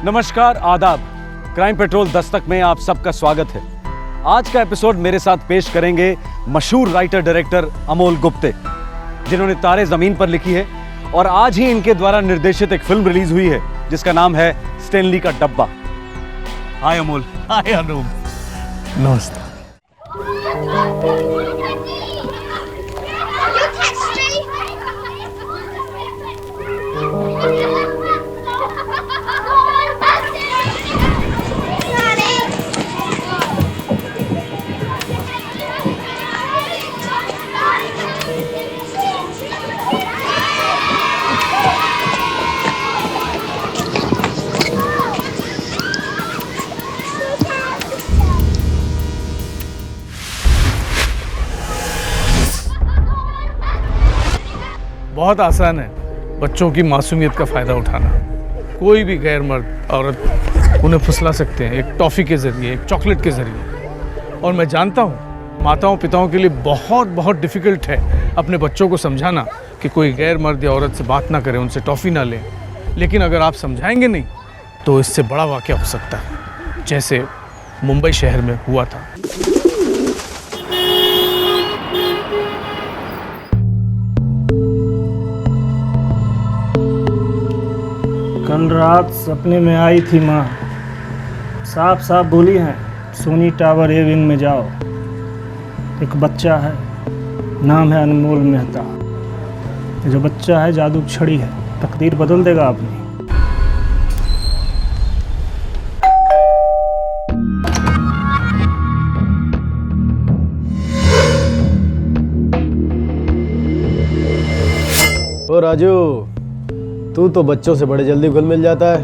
नमस्कार, आदाब। Crime petrol Dastak में आप सबका स्वागत है। आज का एपिसोड मेरे साथ पेश करेंगे मशहूर राइटर डायरेक्टर अमोल गुप्ते, जिन्होंने तारे जमीन पर लिखी है और आज ही इनके द्वारा निर्देशित एक फिल्म रिलीज हुई है जिसका नाम है स्टैनली का डब्बा। हाय अमोल। हाय अनूप। नमस्ते। बहुत आसान है बच्चों की मासूमियत का फ़ायदा उठाना। कोई भी गैर मर्द औरत उन्हें फुसला सकते हैं एक टॉफ़ी के ज़रिए, एक चॉकलेट के ज़रिए। और मैं जानता हूँ माताओं पिताओं के लिए बहुत बहुत डिफ़िकल्ट है अपने बच्चों को समझाना कि कोई गैर मर्द या औरत से बात ना करें, उनसे टॉफ़ी ना लें। लेकिन अगर आप समझाएंगे नहीं तो इससे बड़ा वाक़या हो सकता है, जैसे मुंबई शहर में हुआ था। कल रात सपने में आई थी माँ, साफ साफ बोली हैं सोनी टावर ए विंग में जाओ। एक बच्चा है, नाम है अनमोल मेहता। ये जो बच्चा है जादू की छड़ी है, तकदीर बदल देगा अपनी। ओ राजू, तू तो बच्चों से बड़े जल्दी घुल मिल जाता है।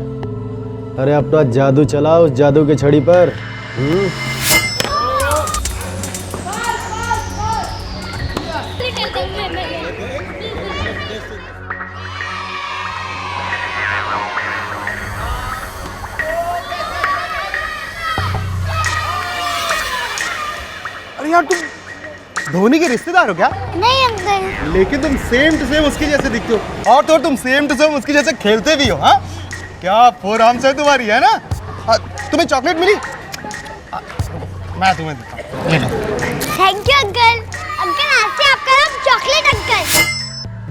अरे अपना जादू चला उस जादू की छड़ी पर। अरे यार, तुम धोनी के रिश्तेदार हो क्या? नहीं अंकल। लेकिन तुम सेम टू सेम उसके जैसे दिखते हो और तो तुम सेम टू सेम उसके जैसे खेलते भी हो। हाँ, क्या फोरआर्म से तुम्हारी है ना। तुम्हें चॉकलेट मिली? मैं तुम्हें देता हूं, ले लो। Thank you uncle. अंकल आज से आपका नाम चॉकलेट अंकल।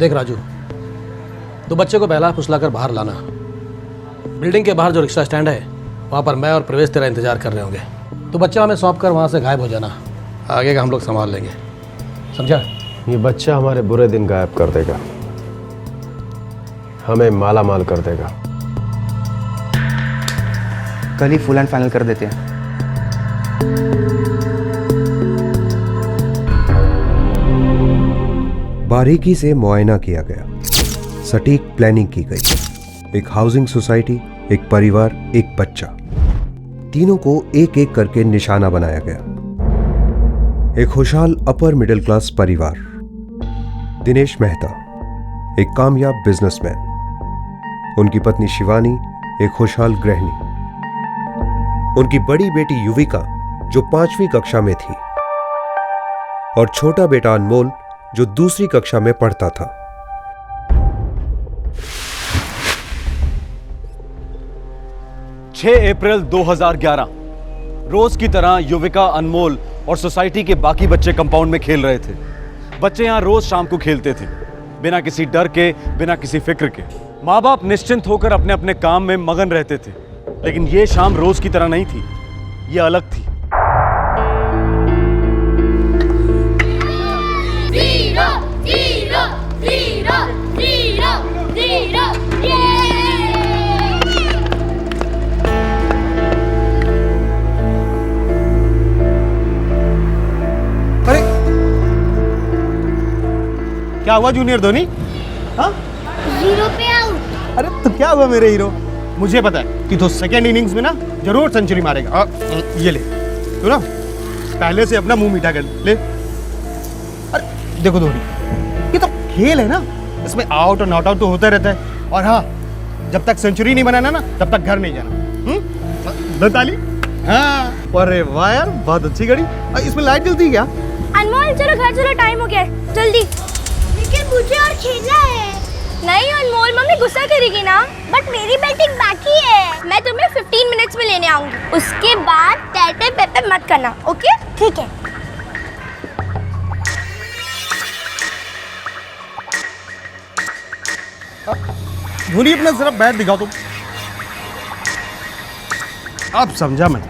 देख राजू, तो बच्चे को बहला फुसला कर बाहर लाना। बिल्डिंग के बाहर जो रिक्शा स्टैंड है वहाँ पर मैं और प्रवेश तेरा इंतजार कर रहे होंगे। तो बच्चा हमें सौंप कर वहाँ से गायब हो जाना। आगे का हम लोग संभाल लेंगे, समझा? ये बच्चा हमारे बुरे दिन गायब कर देगा, हमें माला माल कर देगा। कल ही फुल एंड फाइनल कर देते हैं। बारीकी से मुआयना किया गया, सटीक प्लानिंग की गई। एक हाउसिंग सोसाइटी, एक परिवार, एक बच्चा, तीनों को एक एक करके निशाना बनाया गया। एक खुशहाल अपर मिडिल क्लास परिवार, दिनेश मेहता एक कामयाब बिजनेसमैन, उनकी पत्नी शिवानी एक खुशहाल गृहिणी, उनकी बड़ी बेटी युविका जो 5वीं कक्षा में थी और छोटा बेटा अनमोल जो दूसरी कक्षा में पढ़ता था। अप्रैल 2011 रोज की तरह युविका, अनमोल और सोसाइटी के बाकी बच्चे कंपाउंड में खेल रहे थे। बच्चे यहां रोज शाम को खेलते थे, बिना किसी डर के, बिना किसी फिक्र के। माँ बाप निश्चिंत होकर अपने अपने काम में मगन रहते थे। लेकिन ये शाम रोज की तरह नहीं थी, ये अलग थी। Zero, zero, zero, zero, zero, अरे क्या हुआ जूनियर धोनी? हाँ, 0 पे आउट। अरे तो क्या हुआ मेरे हीरो? मुझे पता है कि तो सेकेंड इनिंग्स में ना जरूर सेंचुरी मारेगा। ये ले, तो ना पहले से अपना मुंह मीठा कर ले। अरे देखो धोनी, ये तो खेल है ना, इसमें आउट और नॉट आउट तो होता रहता है। और हाँ, जब तक सेंचुरी नहीं बनाना ना तब तक घर नहीं जाना। बताली? हाँ, अरे वाह यार, बहुत अच्छी घड़ी। इसमें लाइट जलती है क्या? अनमोल चलो घर चलो, टाइम हो गया है, जल्दी। लेकिन मुझे और खेलना है। नहीं अनमोल, मम्मी गुस्सा करेगी ना। बट मेरी बैटिंग बाकी है, मैं तुम्हें लेने आऊंगी। उसके बाद टैटे पेपे मत करना, ओके? ठीक है। धोनी अपना जरा बैट दिखाओ तुम। अब समझा मैं,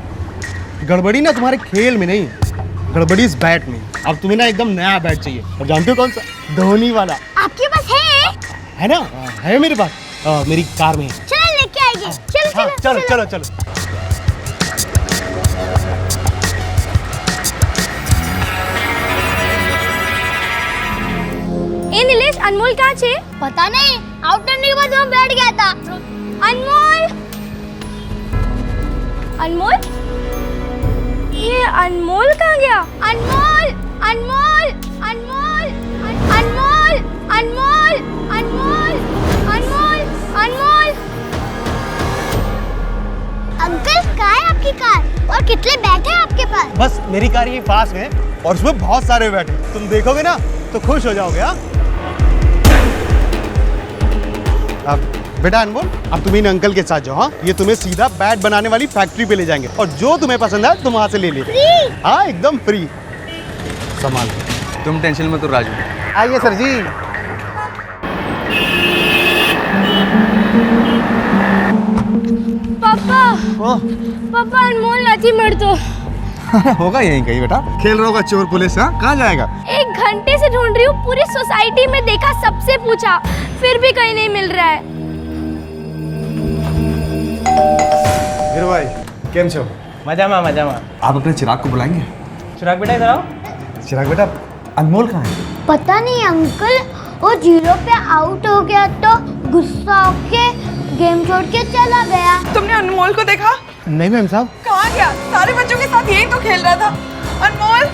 गड़बड़ी ना तुम्हारे खेल में नहीं, गड़बड़ी इस बैट में। अब तुम्हें ना एकदम नया बैट चाहिए, और जानते हो कौन सा? धोनी वाला। आपके पास है ना? है मेरे पास, मेरी कार में है। चलो लेके आएगी। चलो हाँ, चलो चलो चलो चलो। ए नीलेश, अनमोल कहाँ छे? पता नहीं, आउट करने के बाद वहाँ बैठ गया था। अनमोल, अनमोल, ये अनमोल कहाँ गया? अनमोल, अनमोल, अनमोल, अनमोल, अनमोल, अनमोल, अनमोल, अनमोल। अंकल, कहाँ है आपकी कार और कितने बैग हैं आपके पास? बस मेरी कार ये पास में है और उसमें बहुत सारे बैट हैं। तुम देखोगे ना तो खुश हो जाओगे। हाँ, अब बेटा अनमोल, अब तुम इन अंकल के साथ जाओ। हाँ, ये तुम्हें सीधा बैट बनाने वाली फैक्ट्री पे ले जाएंगे और जो तुम्हें पसंद है तुम वहां से ले ले। हाँ, एकदम फ्री। संभाल, तुम टेंशन मत लो राजू। आइए सर जी। पापा, पापा अनमोल नहीं मर तो। होगा यहीं कहीं बेटा, खेल रहा होगा चोर पुलिस। हाँ, कहाँ जाएगा? 1 घंटे से ढूंढ रही हूँ, पूरी सोसाइटी में देखा, सबसे पूछा, फिर भी कहीं नहीं मिल रहा है। हीरो भाई, केम छो? मजामा मजामा। आप अपने चिराग को बुलाएंगे? चिराग बेटा इधर आओ। चिराग बेटा, अनमोल कहाँ है? पता नहीं अंकल, वो 0 पे आउट हो गया तो गुस्सा होके गेम छोड़ के चला गया। तुमने अनमोल को देखा? नहीं मैम साहब। कहाँ गया? सारे बच्चों के साथ यही तो खेल रहा था। अनमोल,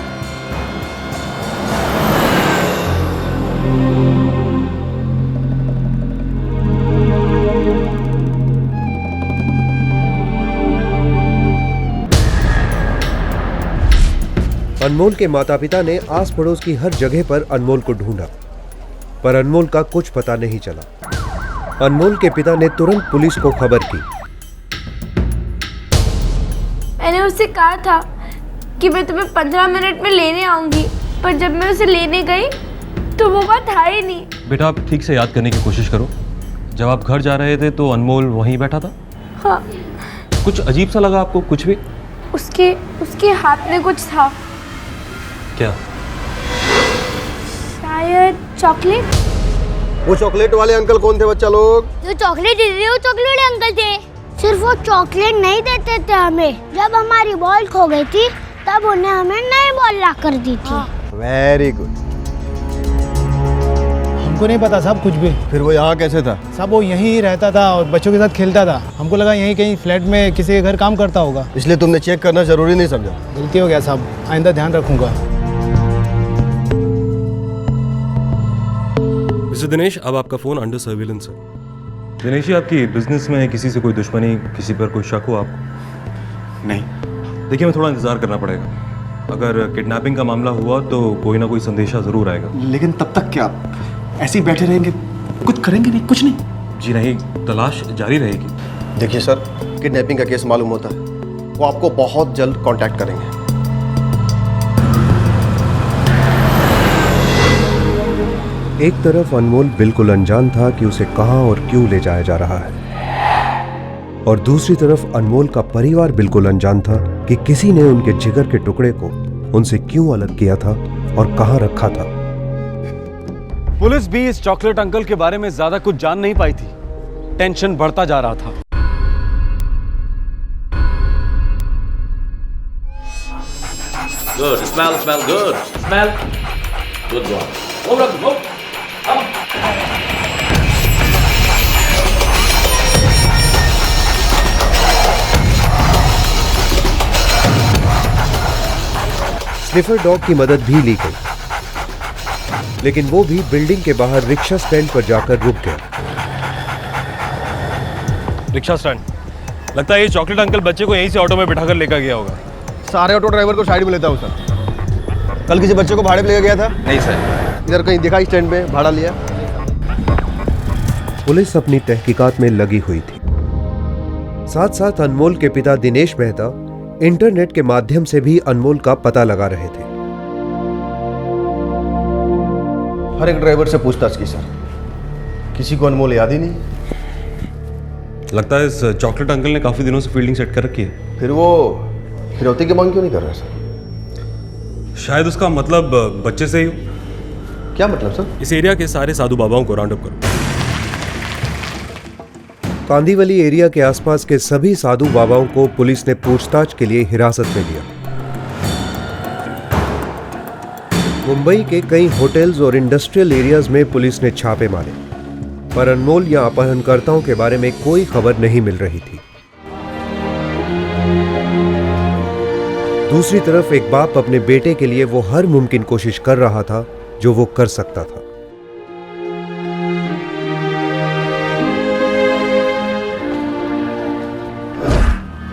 अनमोल के माता पिता ने आस पड़ोस की हर जगह पर अनमोल को ढूंढा, पर अनमोल का कुछ पता नहीं चला। अनमोल के पिता ने तुरंत पुलिस को खबर की। मैंने उससे कहा था कि मैं तुम्हें 15 मिनट में लेने आऊंगी, पर जब मैं उसे लेने गई तो वो बात था ही नहीं। बेटा, आप ठीक से याद करने की कोशिश करो। जब आप घर जा रहे थे तो अनमोल वहीं बैठा था? हाँ। कुछ अजीब सा लगा आपको? कुछ भी? उसके हाथ में कुछ था। क्या? शायद चॉकलेट। वो चॉकलेट वाले अंकल कौन थे बच्चा लोग? जो चॉकलेट दे रहे, वो चॉकलेट अंकल थे। सिर्फ वो चॉकलेट नहीं देते थे हमें, जब हमारी बॉल खो गई थी तब उन्हें हमें नई बॉल ला कर दी थी। Very good. हमको नहीं पता साहब कुछ भी। फिर वो यहाँ कैसे था? साहब वो यहीं रहता था और बच्चों के साथ खेलता था। हमको लगा यहीं कहीं फ्लैट में किसी के घर काम करता होगा, इसलिए तुमने चेक करना जरूरी नहीं समझा? गलती हो गया साहब, आइंदा ध्यान रखूंगा। मिस्टर दिनेश, अब आपका फ़ोन अंडर सर्विलेंस है। दिनेश जी, आपकी बिजनेस में किसी से कोई दुश्मनी, किसी पर कोई शक हो आपको? नहीं। देखिए, मैं थोड़ा इंतज़ार करना पड़ेगा। अगर किडनैपिंग का मामला हुआ तो कोई ना कोई संदेशा ज़रूर आएगा। लेकिन तब तक क्या ऐसे ही बैठे रहेंगे? कुछ करेंगे नहीं? कुछ नहीं? जी नहीं, तलाश जारी रहेगी। देखिए सर, किडनैपिंग का केस मालूम होता है, वो आपको बहुत जल्द कांटेक्ट करेंगे। एक तरफ अनमोल बिल्कुल अनजान था कि उसे कहां और क्यों ले जाया जा रहा है, और दूसरी तरफ अनमोल का परिवार बिल्कुल अनजान था कि किसी ने उनके जिगर के टुकड़े को उनसे क्यों अलग किया था और कहां रखा था। पुलिस भी इस चॉकलेट अंकल के बारे में ज्यादा कुछ जान नहीं पाई थी। टेंशन बढ़ता जा रहा था। Good. Smell good. Smell. Good one. Move. Sniffer dog की मदद भी ली गई, लेकिन वो भी बिल्डिंग के बाहर रिक्शा स्टैंड पर जाकर रुक गया। Rickshaw stand? लगता है ये चॉकलेट अंकल बच्चे को यहीं से ऑटो में बिठाकर लेकर गया होगा। सारे ऑटो ड्राइवर को साइड में लेता हूँ सर। कल किसी बच्चे को भाड़े पे लेकर गया था? नहीं सर। इधर कहीं दिखा स्टैंड पे भाड़ा लिया? पुलिस अपनी तहकीकात में लगी हुई थी। साथ साथ अनमोल के पिता दिनेश मेहता इंटरनेट के माध्यम से भी अनमोल का पता लगा रहे थे। हर एक ड्राइवर से पूछताछ की सर, किसी को अनमोल याद ही नहीं। लगता है इस चॉकलेट अंकल ने काफी दिनों से फील्डिंग सेट कर रखी है। फिर वो फिरौती की मांग क्यों नहीं कर रहा सर? शायद उसका मतलब बच्चे से ही हो। क्या मतलब सर? इस एरिया के सारे साधु बाबाओं को राउंड अप करो। कांदीवली एरिया के आसपास के सभी साधु बाबाओं को पुलिस ने पूछताछ के लिए हिरासत में लिया। मुंबई के कई होटल्स और इंडस्ट्रियल एरियाज में पुलिस ने छापे मारे, पर अनमोल या अपहरणकर्ताओं के बारे में कोई खबर नहीं मिल रही थी। दूसरी तरफ एक बाप अपने बेटे के लिए वो हर मुमकिन कोशिश कर रहा था जो वो कर सकता था।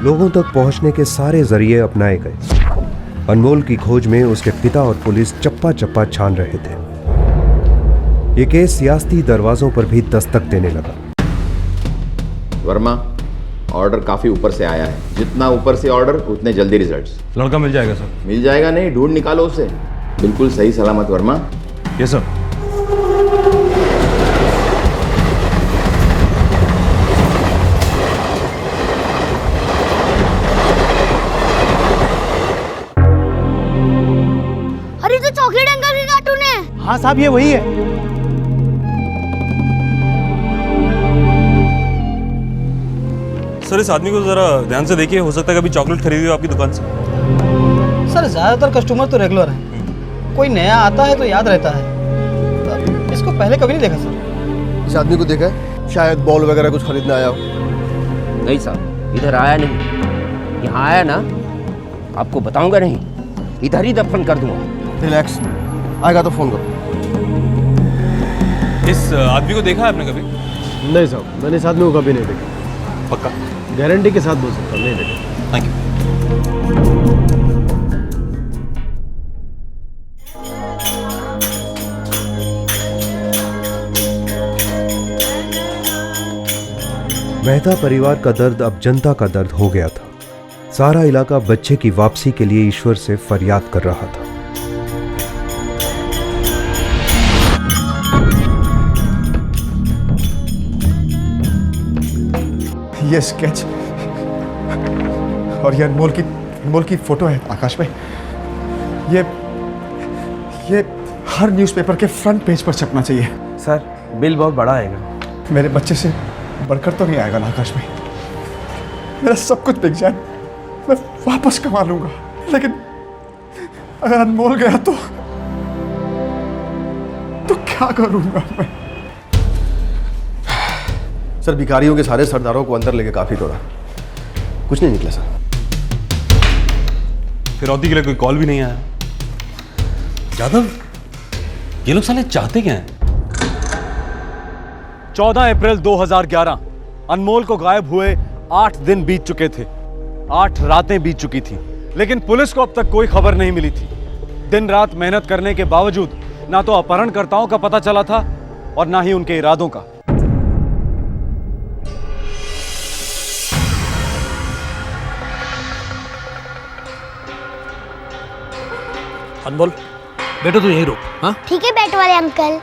लोगों तक पहुंचने के सारे जरिए अपनाए गए। अनमोल की खोज में उसके पिता और पुलिस चप्पा चप्पा छान रहे थे। ये केस सियासती दरवाजों पर भी दस्तक देने लगा। वर्मा, ऑर्डर काफी ऊपर से आया है। जितना ऊपर से ऑर्डर उतने जल्दी रिजल्ट्स। लड़का मिल जाएगा सर? मिल जाएगा नहीं, ढूंढ निकालो उसे। बिल्कुल सही सलामत वर्मा। Yes sir. अरे तो चॉकलेट अंकल की कार्टून है। हाँ साहब, ये वही है। सर इस आदमी को जरा ध्यान से देखिए, हो सकता है कभी चॉकलेट खरीदी हो आपकी दुकान से। सर ज्यादातर कस्टमर तो रेगुलर हैं, कोई नया आता है तो याद रहता है। इसको पहले कभी नहीं देखा सर। इस आदमी को देखा है? शायद बॉल वगैरह कुछ खरीदने आया हो। नहीं साहब, इधर आया नहीं। यहाँ आया ना, आपको बताऊंगा नहीं, इधर ही दफन कर दूंगा। रिलैक्स, आएगा तो फोन करो। इस आदमी को देखा है आपने कभी? नहीं साहब, मैंने इस आदमी को कभी नहीं देखा। पक्का? गारंटी के साथ बोल सकता हूँ, नहीं देखा। Thank you. मेहता परिवार का दर्द अब जनता का दर्द हो गया था। सारा इलाका बच्चे की वापसी के लिए ईश्वर से फरियाद कर रहा था। ये स्केच और ये अनमोल की फोटो है आकाश में। ये हर न्यूज़पेपर के फ्रंट पेज पर छपना चाहिए। सर बिल बहुत बड़ा आएगा। मेरे बच्चे से बढ़कर तो नहीं आएगा ना आकाश में। मेरा सब कुछ बिक जाए, मैं वापस कमा लूंगा, लेकिन अगर अनमोल गया तो क्या करूंगा मैं? सर भिखारियों के सारे सरदारों को अंदर लेके काफी दौड़ा, कुछ नहीं निकला सर। फिरौती के लिए कोई कॉल भी नहीं आया। यादव, ये लोग साले चाहते क्या हैं? 14 अप्रैल 2011 अनमोल को गायब हुए 8 दिन बीत चुके थे। 8 रातें बीत चुकी थी, लेकिन पुलिस को अब तक कोई खबर नहीं मिली थी। दिन रात मेहनत करने के बावजूद ना तो अपहरणकर्ताओं का पता चला था और ना ही उनके इरादों का। अनमोल, बेटा तू यहीं रुक। हाँ ठीक है बैट वाले अंकल।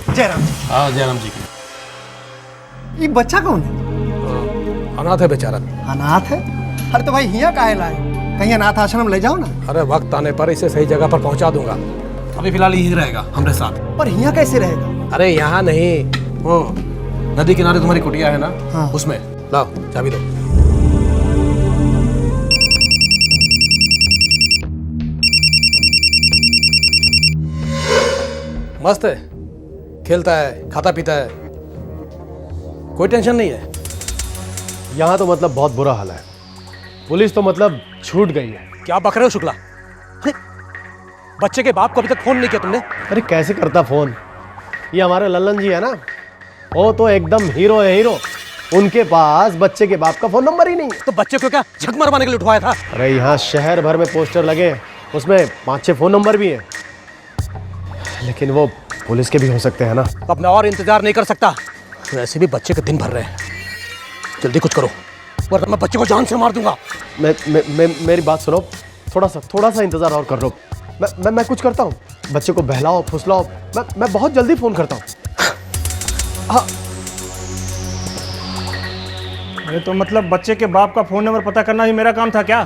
जयराम जी। हाँ जयराम जी की। ये बच्चा कौन है? अनाथ है बेचारा। अनाथ है? अरे तो भाई हियाँ काहे लाए? कहीं अनाथ आश्रम ले जाओ ना। अरे वक्त आने पर इसे सही जगह पर पहुंचा दूंगा। अभी फिलहाल यहीं रहेगा हमारे साथ। पर हियाँ कैसे रहेगा? अरे यहाँ नहीं, वो नदी किनारे तुम्हारी कुटिया है ना, हाँ। उसमें। लाओ चाबी दो। मस्त है, खेलता है, खाता पीता है, कोई टेंशन नहीं है। यहाँ तो मतलब बहुत बुरा हाल है। पुलिस तो मतलब छूट गई है। क्या बक रहे हो शुक्ला? बच्चे के बाप को अभी तक फोन नहीं किया तुमने? अरे कैसे करता फोन? ये हमारे लल्लन जी है ना, वो तो एकदम हीरो है, हीरो। उनके पास बच्चे के बाप का फोन नंबर ही नहीं। तो बच्चे को क्या झक मरवाने के लिए उठवाया था? अरे यहाँ शहर भर में पोस्टर लगे, उसमें 5-6 फोन नंबर भी हैं, लेकिन वो पुलिस के भी हो सकते हैं ना। अब मैं और इंतजार नहीं कर सकता। वैसे भी बच्चे के दिन भर रहे हैं, जल्दी कुछ करो वरना मैं बच्चे को जान से मार दूंगा। मेरी बात सुनो, थोड़ा सा इंतजार और कर लो। मैं कुछ करता हूँ, बच्चे को बहलाओ फुसलाओ, मैं बहुत जल्दी फोन करता हूँ। हाँ। अरे तो मतलब बच्चे के बाप का फ़ोन नंबर पता करना ही मेरा काम था क्या?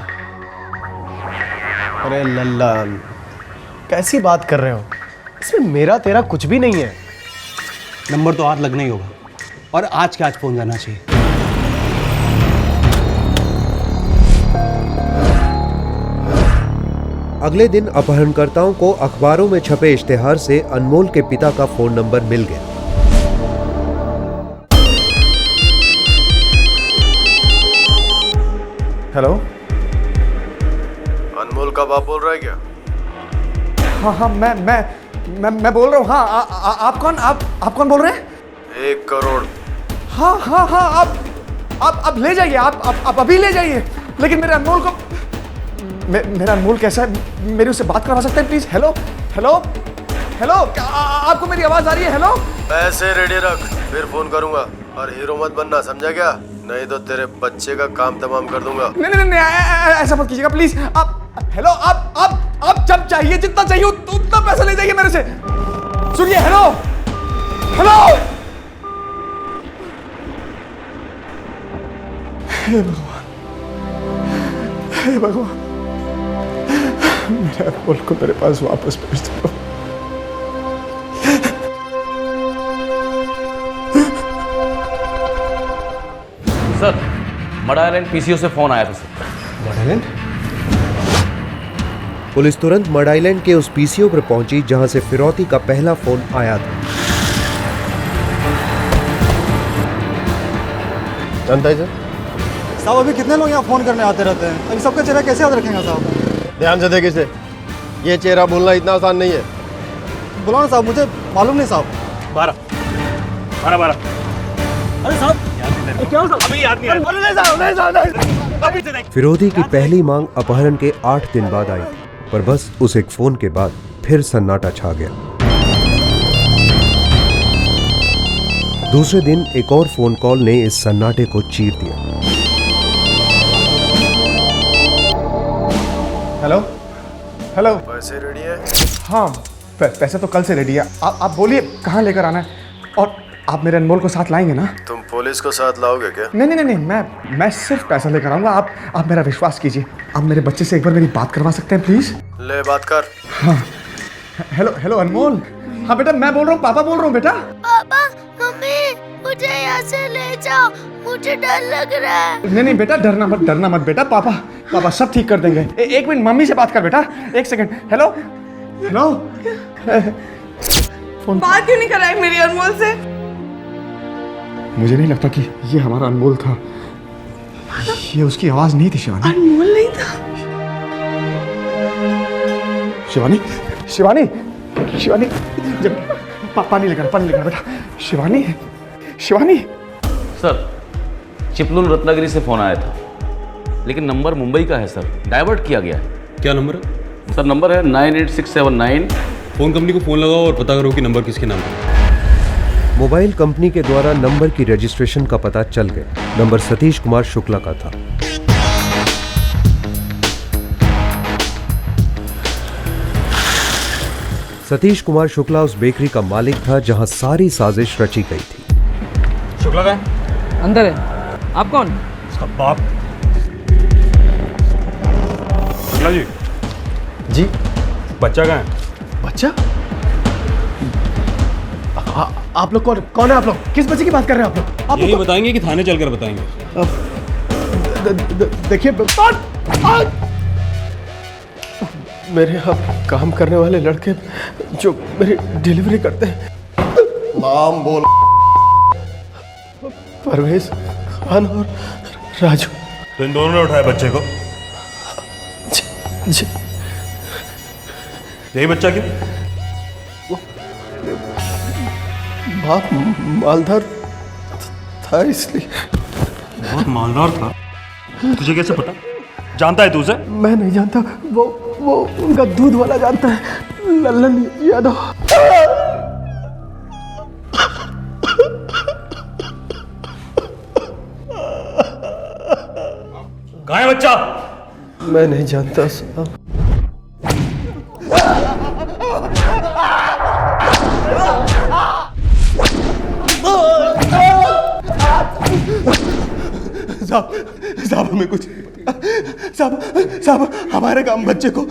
अरे लल्लन, कैसी बात कर रहे हो? इसमें मेरा तेरा कुछ भी नहीं है। नंबर तो आज लगना ही होगा और आज के आज फोन जाना चाहिए। अगले दिन अपहरणकर्ताओं को अखबारों में छपे इश्तेहार से अनमोल के पिता का फोन नंबर मिल गया। हेलो, अनमोल का बाप बोल रहा है क्या? हाँ, मैं बोल रहा हूँ। हाँ, आप कौन बोल रहे हैं? 1 करोड़। हाँ, आप ले जाइए, आप अभी ले जाइए। लेकिन मेरे अनमोल को, मेरा अनमोल कैसा है? मेरी उससे बात करवा सकते हैं प्लीज? हेलो, आपको मेरी आवाज आ रही है? हेलो, पैसे रेडी रख, फिर फोन करूंगा। और हीरो मत बनना, समझा क्या? नहीं तो तेरे बच्चे का काम तमाम कर दूंगा। नहीं, ऐसा मत कीजिएगा प्लीज। आप हेलो, आप जब चाहिए, जितना चाहिए उतना पैसा ले जाइए मेरे से। सुनिए, हेलो, हे भगवान, मेरे अनमोल को मेरे पास वापस भेज दो। सर, मड आइलैंड पीसीओ से फोन आया था सर। Mud island? पुलिस तुरंत मड आइलैंड के उस पीसीओ पर पहुंची जहां से फिरौती का पहला फोन आया था। जानता है सर? साहब अभी कितने लोग यहाँ फोन करने आते रहते हैं, इन सबका चेहरा कैसे याद रखेंगे साहब? ध्यान से देखे इसे, ये चेहरा भूलना इतना आसान नहीं है। बुलाओ ना साहब, मुझे मालूम नहीं साहब। 12। अरे साहब क्या हो साहब? अभी याद नहीं आया। फिरौती की पहली मांग अपहरण के 8 दिन बाद आई, पर बस उस एक फोन के बाद फिर सन्नाटा छा गया। दूसरे दिन एक और फोन कॉल ने इस सन्नाटे को चीर दिया। हेलो, पैसे रेडी है? हाँ, पैसे तो कल से रेडी है। आप बोलिए कहाँ लेकर आना है, और आप मेरे अनमोल को साथ लाएंगे ना? तुम पुलिस को साथ लाओगे क्या? नहीं, मैं सिर्फ पैसा लेकर आऊंगा। आप मेरा विश्वास कीजिए। आप मेरे बच्चे से एक बार मेरी बात करवा सकते हैं प्लीज? ले बात कर। हाँ, हेलो अनमोल। हाँ बेटा, मैं बोल रहा हूँ, पापा बोल रहा हूँ बेटा। पापा, मम्मी, मुझे यहाँ से ले जाओ, मुझे डर लग रहा है। नहीं बेटा, डरना मत बेटा। पापा सब ठीक कर देंगे। एक मिनट, मम्मी से बात कर बेटा, 1 सेकंड। हेलो, बात क्यों नहीं कराई मेरी अनमोल से? मुझे नहीं लगता कि ये हमारा अनमोल था। ये उसकी आवाज नहीं थी शिवानी। अनमोल नहीं था? शिवानी, जब पानी लेकर बेटा। शिवानी। सर, चिपलून रत्नागिरी से फोन आया था, लेकिन नंबर मुंबई का है सर, डाइवर्ट किया गया है। क्या नंबर है? सर नंबर है 98679। फोन कंपनी को फोन लगाओ और पता करो कि नंबर किसके नाम पर। मोबाइल कंपनी के द्वारा नंबर की रजिस्ट्रेशन का पता चल गया। नंबर सतीश कुमार शुक्ला का था। सतीश कुमार शुक्ला उस बेकरी का मालिक था जहां सारी साजिश रची गई थी। शुक्ला का अंदर है। आप कौन? उसका बाप। शुक्ला जी, बच्चा कहाँ है? बच्चा? आप लोग कौन है? आप लोग किस बच्चे की बात कर रहे हैं? आप लोग यही बताएंगे कि थाने चलकर बताएंगे? देखिए, मेरे यहाँ काम करने वाले लड़के जो मेरी डिलीवरी करते हैं, नाम बोल। परवेज खान और राजू। तो इन दोनों ने उठाया बच्चे को? जी। यही बच्चा क्यों? बाप मालदार था इसलिए। बहुत मालदार था? तुझे कैसे पता? जानता है तू उसे? मैं नहीं जानता, वो उनका दूध वाला जानता है, लल्लन यादव। कहाँ है बच्चा? मैं नहीं जानता साहब। साहब हमें कुछ साहब हमारे काम बच्चे को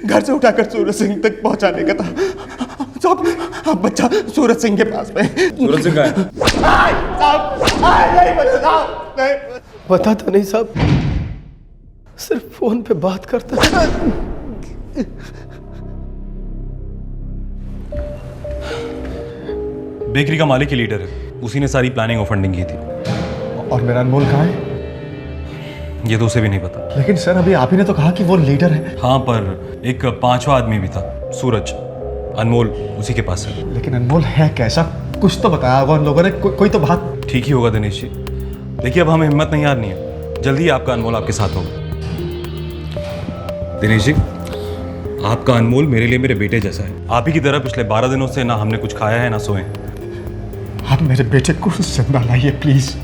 घर से उठाकर सूरज सिंह तक पहुंचाने का था। साहब अब बच्चा सूरज सिंह के पास में। सूरज सिंह का है? पता तो नहीं साहब, सिर्फ फोन पे बात करता है। बेकरी का मालिक ही लीडर है, उसी ने सारी प्लानिंग और फंडिंग की थी। और मेरा अनमोल कहाँ है? ये तो उसे भी नहीं पता। लेकिन सर अभी आप ही ने तो कहा कि वो लीडर है। हाँ, पर एक पांचवा आदमी भी था, सूरज। अनमोल उसी के पास है। लेकिन अनमोल है कैसा, कुछ तो बताया होगा उन लोगों ने, कोई तो बात। ठीक ही होगा दिनेश जी। देखिए अब हमें हिम्मत नहीं हारनी है, जल्दी ही आपका अनमोल आपके साथ होगा। दिनेश जी, आपका अनमोल मेरे लिए मेरे बेटे जैसा है। आप ही की तरह पिछले 12 दिनों से ना हमने कुछ खाया है ना सोए। आप मेरे बेटे को जिंदा लाइए प्लीज।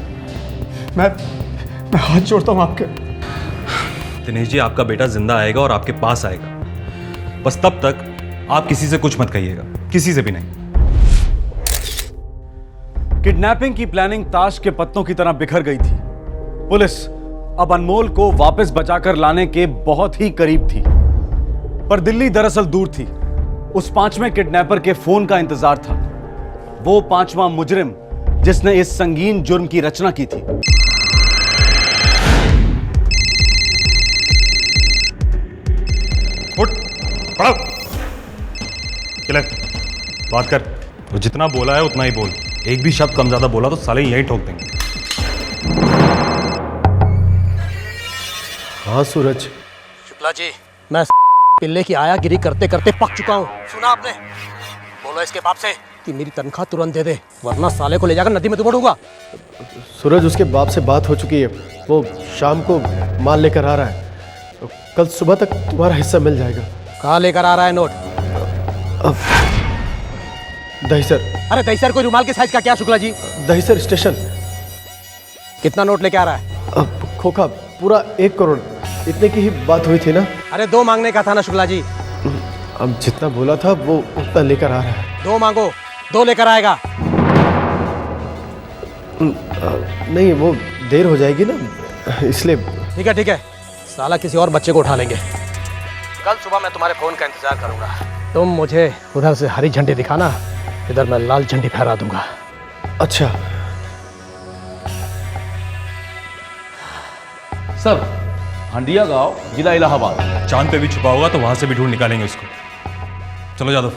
मैं हाथ जोड़ता हूँ आपके। दिनेश जी, आपका बेटा जिंदा आएगा और आपके पास आएगा। बस तब तक आप किसी से कुछ मत कहिएगा, किसी से भी नहीं। किडनैपिंग की प्लानिंग ताश के पत्तों की तरह बिखर गई थी। पुलिस अब अनमोल को वापस बचाकर लाने के बहुत ही करीब थी, पर दिल्ली दरअसल दूर थी। उस पांचवें किडनैपर के फोन का इंतजार था, वो पांचवा मुजरिम जिसने इस संगीन जुर्म की रचना की थी। उठ, पढ़ो। चले, बात कर। तो जितना बोला है उतना ही बोल। एक भी शब्द कम ज्यादा बोला तो साले यहीं ठोक देंगे। हाँ सूरज। शुक्ला जी, मैं पिल्ले की आयागिरी करते करते पक चुका हूँ। सुना आपने? बोलो इसके बाप से कि मेरी तनख्वाह तुरंत दे दे, वरना साले को ले जाकर नदी में डुबोऊंगा। सूरज, उसके बाप से बात हो चुकी है, वो शाम को माल लेकर आ रहा है। कल सुबह तक तुम्हारा हिस्सा मिल जाएगा। कहाँ लेकर आ रहा है नोट? दहीसर। अरे दहीसर कोई रुमाल के साइज का क्या शुक्ला जी? दहीसर स्टेशन। कितना नोट लेके आ रहा है? खोखा पूरा 1 करोड़, इतने की ही बात हुई थी ना। अरे 2 मांगने का था ना शुक्ला जी। अब जितना बोला था वो उतना लेकर आ रहा है। 2 मांगो, 2 लेकर आएगा। नहीं, वो देर हो जाएगी ना, इसलिए। ठीक है ठीक है, साला किसी और बच्चे को उठा लेंगे। कल सुबह मैं तुम्हारे फोन का इंतजार करूंगा। तुम मुझे उधर से हरी झंडी दिखाना, इधर मैं लाल झंडी फहरा दूंगा। अच्छा सर, हंडिया गांव, जिला इलाहाबाद। चांद पे भी छुपा होगा तो वहां से भी ढूंढ निकालेंगे इसको। चलो जादव।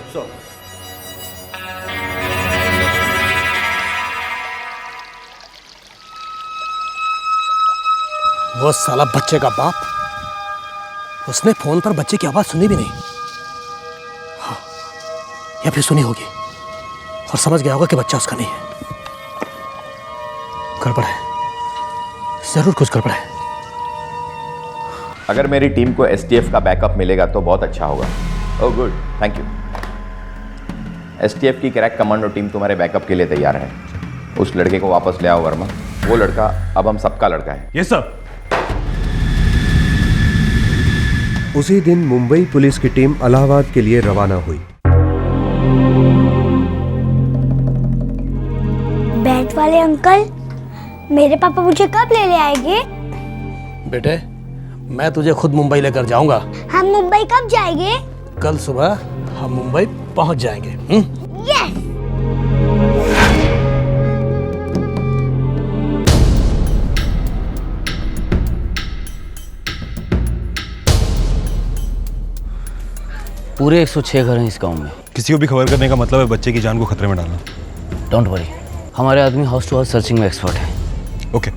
वो साला बच्चे का बाप, उसने फोन पर बच्चे की आवाज सुनी भी नहीं। हाँ, या फिर सुनी होगी और समझ गया होगा कि बच्चा उसका नहीं है। गड़बड़ है, जरूर कुछ गड़बड़ है। अगर मेरी टीम को एसटीएफ का बैकअप मिलेगा तो बहुत अच्छा होगा। Oh good, thank you. STF की क्रैक कमांडो टीम तुम्हारे बैकअप के लिए तैयार है। उस लड़के को वापस ले आओ वर्मा। वो लड़का अब हम सबका लड़का है। Yes sir. उसी दिन मुंबई पुलिस की टीम इलाहाबाद के लिए रवाना हुई। बैट वाले अंकल, मेरे पापा मुझे कब ले आएंगे? बेटे, मैं तुझे खुद मुंबई लेकर जाऊंगा। हम मुंबई कब जाएंगे? कल सुबह हम मुंबई पहुंच जाएंगे। यस। पूरे 106 घर हैं इस गांव में। किसी को भी खबर करने का मतलब है बच्चे की जान को खतरे में डालना। डोंट वरी, हमारे आदमी हाउस टू हाउस सर्चिंग में एक्सपर्ट है। ओके।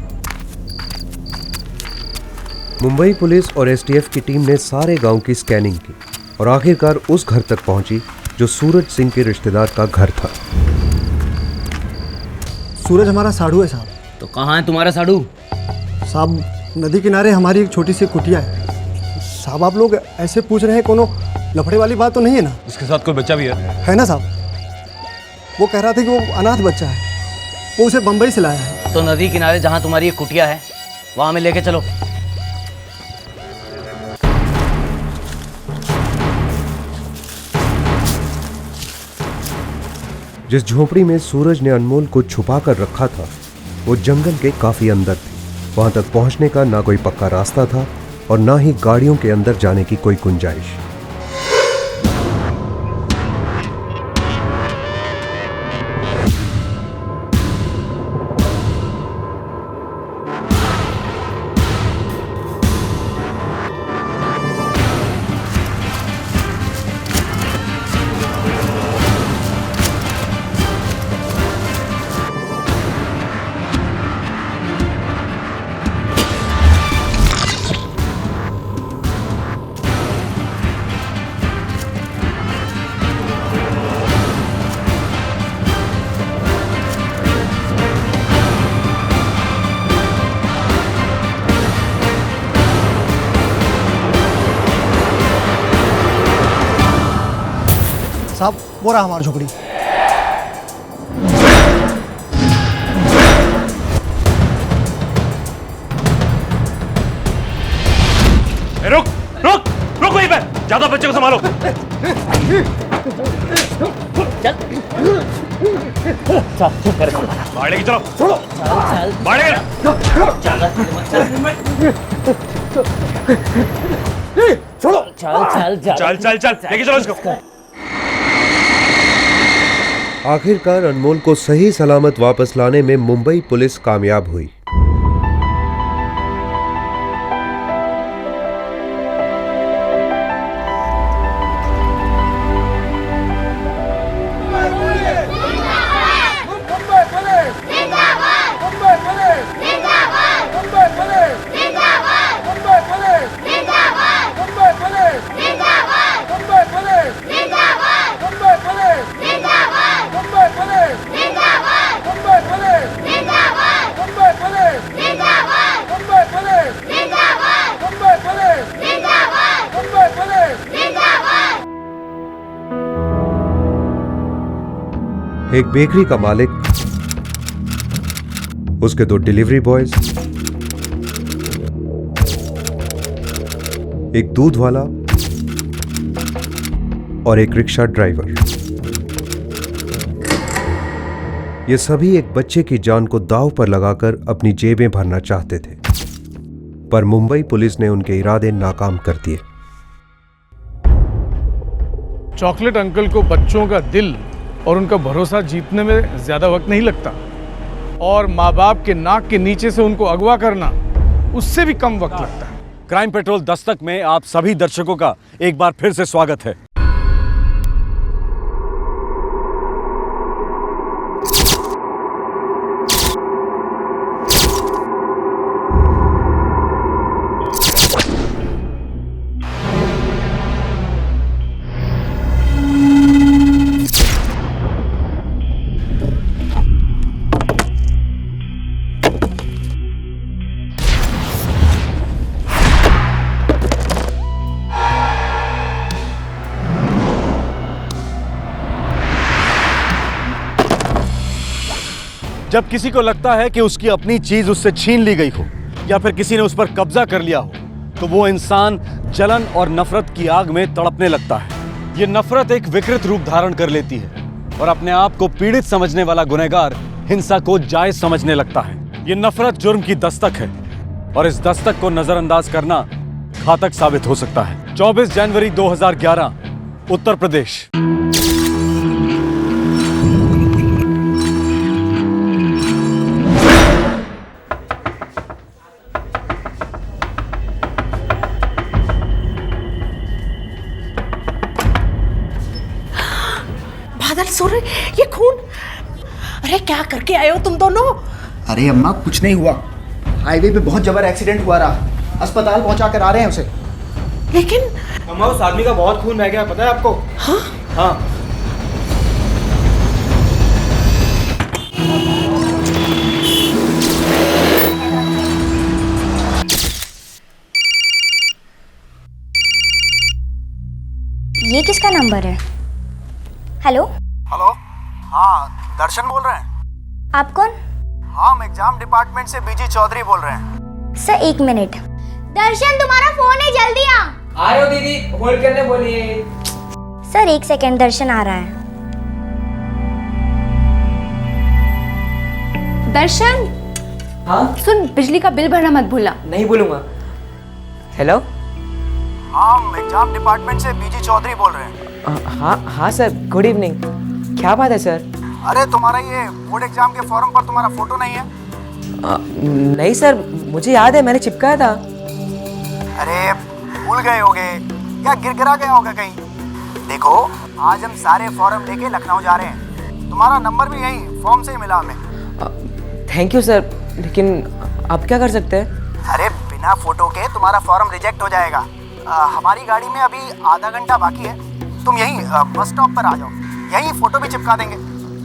मुंबई पुलिस और एसटीएफ की टीम ने सारे गांव की स्कैनिंग की और आखिरकार उस घर तक पहुंची जो सूरज सिंह के रिश्तेदार का घर था। सूरज हमारा साढ़ू है साहब। तो कहाँ है तुम्हारा साढ़ू? साहब, नदी किनारे हमारी एक छोटी सी कुटिया है। साहब, आप लोग ऐसे पूछ रहे हैं, कोनो लफड़े वाली बात तो नहीं है ना? उसके साथ कोई बच्चा भी है ना साहब? वो कह रहा था कि वो अनाथ बच्चा है, वो उसे बम्बई से लाया है। तो नदी किनारे जहाँ तुम्हारी एक कुटिया है वहाँ में लेके चलो। जिस झोपड़ी में सूरज ने अनमोल को छुपा कर रखा था वो जंगल के काफी अंदर थी। वहां तक पहुंचने का ना कोई पक्का रास्ता था और ना ही गाड़ियों के अंदर जाने की कोई गुंजाइश। साहब वो रहा हमारी झोपड़ी। रुक रुक रुक वहीं पे, ज्यादा बच्चे को संभालो। बाहर लेके चलो, बाहर चल चल चल लेके चलो इसको। आखिरकार अनमोल को सही सलामत वापस लाने में मुंबई पुलिस कामयाब हुई। एक बेकरी का मालिक, उसके 2 डिलीवरी बॉयज, एक दूध वाला और एक रिक्शा ड्राइवर, ये सभी एक बच्चे की जान को दांव पर लगाकर अपनी जेबें भरना चाहते थे, पर मुंबई पुलिस ने उनके इरादे नाकाम कर दिए। चॉकलेट अंकल को बच्चों का दिल और उनका भरोसा जीतने में ज्यादा वक्त नहीं लगता, और माँ बाप के नाक के नीचे से उनको अगवा करना उससे भी कम वक्त लगता है। क्राइम पेट्रोल दस्तक में आप सभी दर्शकों का एक बार फिर से स्वागत है। जब किसी को लगता है कि उसकी अपनी चीज उससे छीन ली गई हो या फिर किसी ने उस पर कब्जा कर लिया हो, तो वो इंसान जलन और नफरत की आग में तड़पने लगता है। ये नफरत एक विकृत रूप धारण कर लेती है और अपने आप को पीड़ित समझने वाला गुनहगार हिंसा को जायज समझने लगता है। ये नफरत जुर्म की दस्तक है और इस दस्तक को नजरअंदाज करना घातक साबित हो सकता है। 24 जनवरी 2011, उत्तर प्रदेश। बादल सूर्य, ये खून! अरे क्या करके आए हो तुम दोनों? अरे अम्मा कुछ नहीं हुआ, हाईवे पे बहुत जबर एक्सीडेंट हुआ रहा, अस्पताल पहुंचा कर आ रहे हैं उसे। लेकिन अम्मा उस आदमी का बहुत खून बह गया, पता है आपको? हाँ? हाँ। ये किसका नंबर है? हेलो हेलो, हाँ दर्शन बोल रहे हैं। आप कौन? हम एग्जाम डिपार्टमेंट से बीजी चौधरी बोल रहे हैं। Sir 1 minute. दर्शन तुम्हारा फोन है, जल्दी आ। आयो दीदी, होल्ड करने बोलिए। सर 1 सेकंड, दर्शन आ रहा है। दर्शन, हाँ सुन, बिजली का बिल भरना मत भूलना। नहीं भूलूंगा। हेलो, हाँ एग्जाम डिपार्टमेंट से बीजी चौधरी बोल रहे हैं। हाँ सर, गुड इवनिंग। क्या बात है सर? अरे तुम्हारा ये बोर्ड एग्जाम के फॉर्म पर तुम्हारा फोटो नहीं है? नहीं सर, मुझे याद है, मैंने चिपकाया था। अरे भूल गए होगे या गिरगिरा गया होगा कहीं। देखो, आज हम सारे फॉर्म लेके लखनऊ जा रहे हैं। तुम्हारा नंबर भी यही फॉर्म से ही मिला हमें। थैंक यू सर, लेकिन आप क्या कर सकते हैं? अरे बिना फोटो के तुम्हारा फॉर्म रिजेक्ट हो जाएगा। हमारी गाड़ी में अभी आधा घंटा बाकी है, तुम यहीं बस स्टॉप पर आ जाओ, यहीं फोटो भी चिपका देंगे।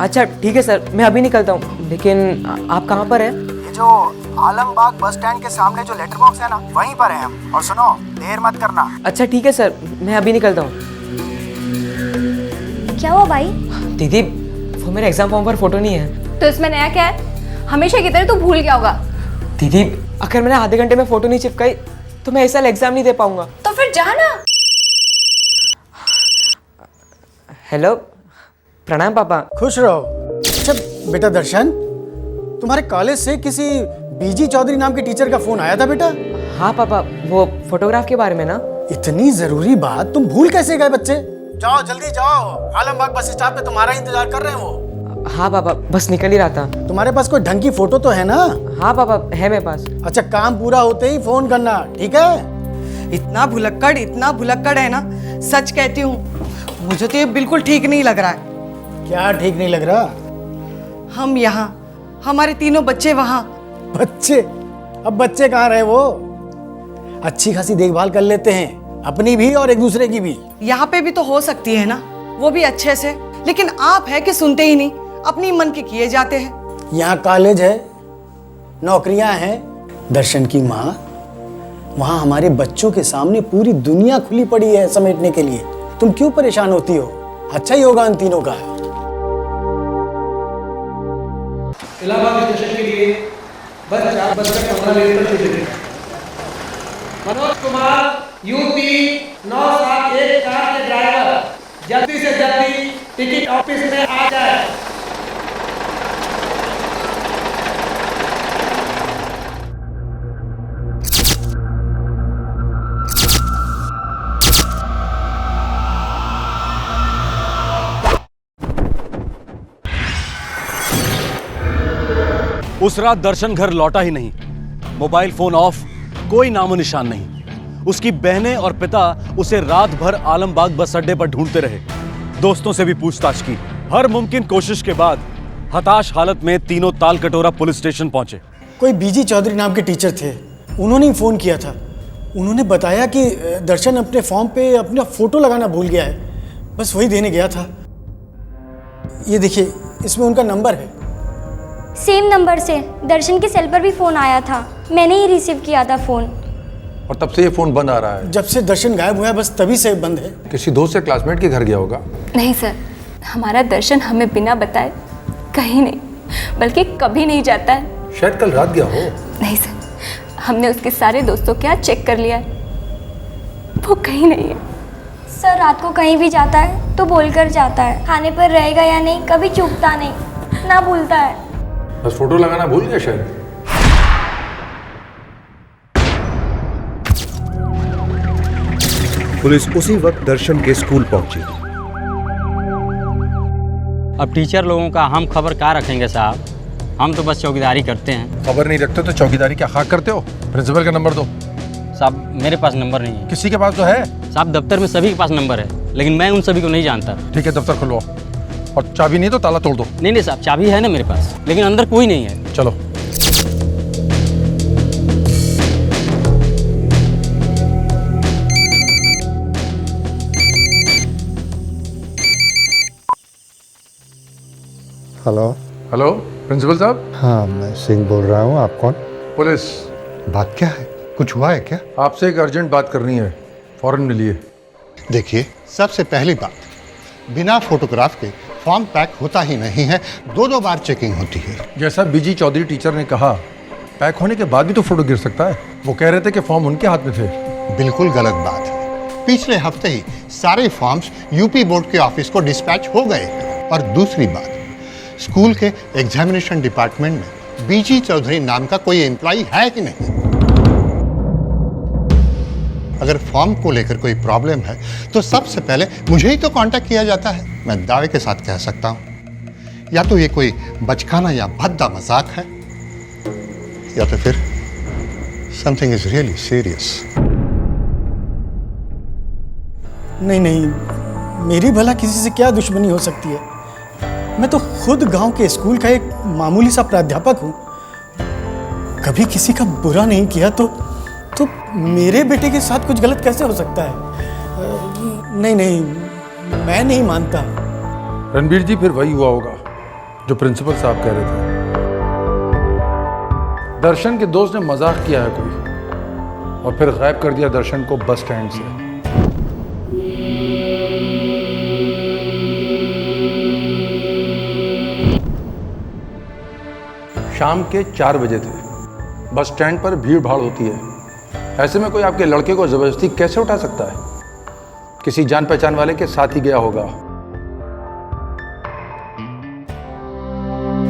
अच्छा ठीक है सर, मैं अभी निकलता हूँ। लेकिन आप कहाँ पर हैं? ये जो आलमबाग बस स्टैंड के सामने जो लेटर बॉक्स है ना, वहीं पर है हम। और सुनो, देर मत करना। अच्छा ठीक है सर, मैं अभी निकलता हूँ। क्या हुआ भाई? दीदी, वो मेरे एग्जाम फॉर्म पर फोटो नहीं है। तो इसमें नया क्या है? हमेशा की तरह तू भूल गया होगा। दीदी, अगर मैंने आधे घंटे में फोटो नहीं चिपकाई तो मैं इस साल एग्जाम नहीं दे पाऊंगा। तो फिर जा ना। हेलो, प्रणाम पापा। खुश रहो। अच्छा बेटा दर्शन, तुम्हारे कॉलेज से किसी बीजी चौधरी नाम के टीचर का फोन आया था बेटा? हाँ पापा, वो फोटोग्राफ के बारे में ना। इतनी जरूरी बात तुम भूल कैसे गए बच्चे? जाओ जल्दी जाओ, आलमबाग बस स्टॉप पे तुम्हारा इंतजार कर रहे हैं वो। हाँ पापा, बस निकल ही रहा था। तुम्हारे पास कोई ढंग की फोटो तो है ना? हाँ पापा, है मेरे पास। अच्छा, काम पूरा होते ही फोन करना, ठीक है? इतना भुलक्कड़ है ना, सच कहती हूँ, मुझे तो ये बिल्कुल ठीक नहीं लग रहा है। क्या ठीक नहीं लग रहा? हम यहाँ, हमारे तीनों बच्चे वहाँ। बच्चे? अब बच्चे कहाँ रहे वो? अच्छी खासी देखभाल कर लेते हैं, अपनी भी और एक दूसरे की भी। यहाँ पे भी तो हो सकती है ना, वो भी अच्छे से। लेकिन आप है कि सुनते ही नहीं, अपनी मन के किए जाते हैं। यहाँ कॉलेज है, नौकरियां हैं। दर्शन की माँ, वहाँ हमारे बच्चों के सामने पूरी दुनिया खुली पड़ी है समेटने के लिए। तुम क्यों परेशान होती हो? अच्छा ही होगा इन तीनों का। इलाहाबाद स्टेशन के लिए बस 4:15 पर छूटेगी। मनोज कुमार यूपी 9714 के ड्राइवर जल्दी से जल्दी टिकट ऑफिस में आ जाए। उस रात दर्शन घर लौटा ही नहीं। मोबाइल फोन ऑफ, कोई नामो निशान नहीं। उसकी बहनें और पिता उसे रात भर आलमबाग बस अड्डे पर ढूंढते रहे। दोस्तों से भी पूछताछ की। हर मुमकिन कोशिश के बाद हताश हालत में तीनों तालकटोरा पुलिस स्टेशन पहुंचे। कोई बीजी चौधरी नाम के टीचर थे, उन्होंने ही फोन किया था। उन्होंने बताया कि दर्शन अपने फॉर्म पे अपना फोटो लगाना भूल गया है, बस वही देने गया था। ये देखिए, इसमें उनका नंबर है। सेम नंबर से दर्शन के सेल पर भी फोन आया था, मैंने ही रिसीव किया था फोन। और तब से ये फोन बंद आ रहा है? जब से दर्शन गायब हुआ है, बस तभी से बंद है। किसी दोस्त से क्लासमेट के घर गया होगा। नहीं सर, हमारा दर्शन हमें बिना बताए कहीं नहीं, बल्कि कभी नहीं जाता है। शायद कल रात गया हो। नहीं सर, हमने उसके सारे दोस्तों के यहाँ चेक कर लिया है, वो कहीं नहीं है। सर रात को कहीं भी जाता है तो बोलकर जाता है, खाने पर रहेगा या नहीं कभी चूकता नहीं, ना भूलता है। बस फोटो लगाना भूल गया शायद। पुलिस उसी वक्त दर्शन के स्कूल पहुंची। अब टीचर लोगों का हम खबर कहाँ रखेंगे साहब, हम तो बस चौकीदारी करते हैं। खबर नहीं रखते तो चौकीदारी क्या खाक करते हो? प्रिंसिपल का नंबर दो। साहब मेरे पास नंबर नहीं है। किसी के पास तो है? साहब दफ्तर में सभी के पास नंबर है, लेकिन मैं उन सभी को नहीं जानता। ठीक है, दफ्तर खुलवाओ, और चाबी नहीं तो ताला तोड़ दो। नहीं साहब, चाबी है ना मेरे पास, लेकिन अंदर कोई नहीं है। चलो। हेलो। हेलो, प्रिंसिपल साहब। हाँ, मैं सिंह बोल रहा हूँ। आप कौन? पुलिस। बात क्या है? कुछ हुआ है क्या? आपसे एक अर्जेंट बात करनी है, फौरन मिलिए। देखिए, सबसे पहली बात, बिना फोटोग्राफ के फॉर्म पैक होता ही नहीं है, 2-2 बार चेकिंग होती है। जैसा बीजी चौधरी टीचर ने कहा, पैक होने के बाद भी तो फोटो गिर सकता है। वो कह रहे थे कि फॉर्म उनके हाथ में थे। बिल्कुल गलत बात है। पिछले हफ्ते ही सारे फॉर्म्स यूपी बोर्ड के ऑफिस को डिस्पैच हो गए। और दूसरी बात, स्कूल के एग्जामिनेशन डिपार्टमेंट में बीजी चौधरी नाम का कोई एम्प्लॉय है कि नहीं? अगर फॉर्म को लेकर कोई प्रॉब्लम है तो सबसे पहले मुझे ही तो कांटेक्ट किया जाता है। मैं दावे के साथ कह सकता हूं, या तो ये कोई बचकाना या भद्दा मजाक है, या तो फिर समथिंग इज रियली सीरियस। नहीं नहीं, मेरी भला किसी से क्या दुश्मनी हो सकती है? मैं तो खुद गांव के स्कूल का एक मामूली सा प्राध्यापक हूं। कभी किसी का बुरा नहीं किया तो मेरे बेटे के साथ कुछ गलत कैसे हो सकता है? नहीं नहीं, मैं नहीं मानता। रणबीर जी, फिर वही हुआ होगा जो प्रिंसिपल साहब कह रहे थे। दर्शन के दोस्त ने मजाक किया है कोई, और फिर गायब कर दिया दर्शन को बस स्टैंड से। शाम के 4 बजे थे। बस स्टैंड पर भीड़ भाड़ होती है, ऐसे में कोई आपके लड़के को जबरदस्ती कैसे उठा सकता है? किसी जान पहचान वाले के साथ ही गया होगा।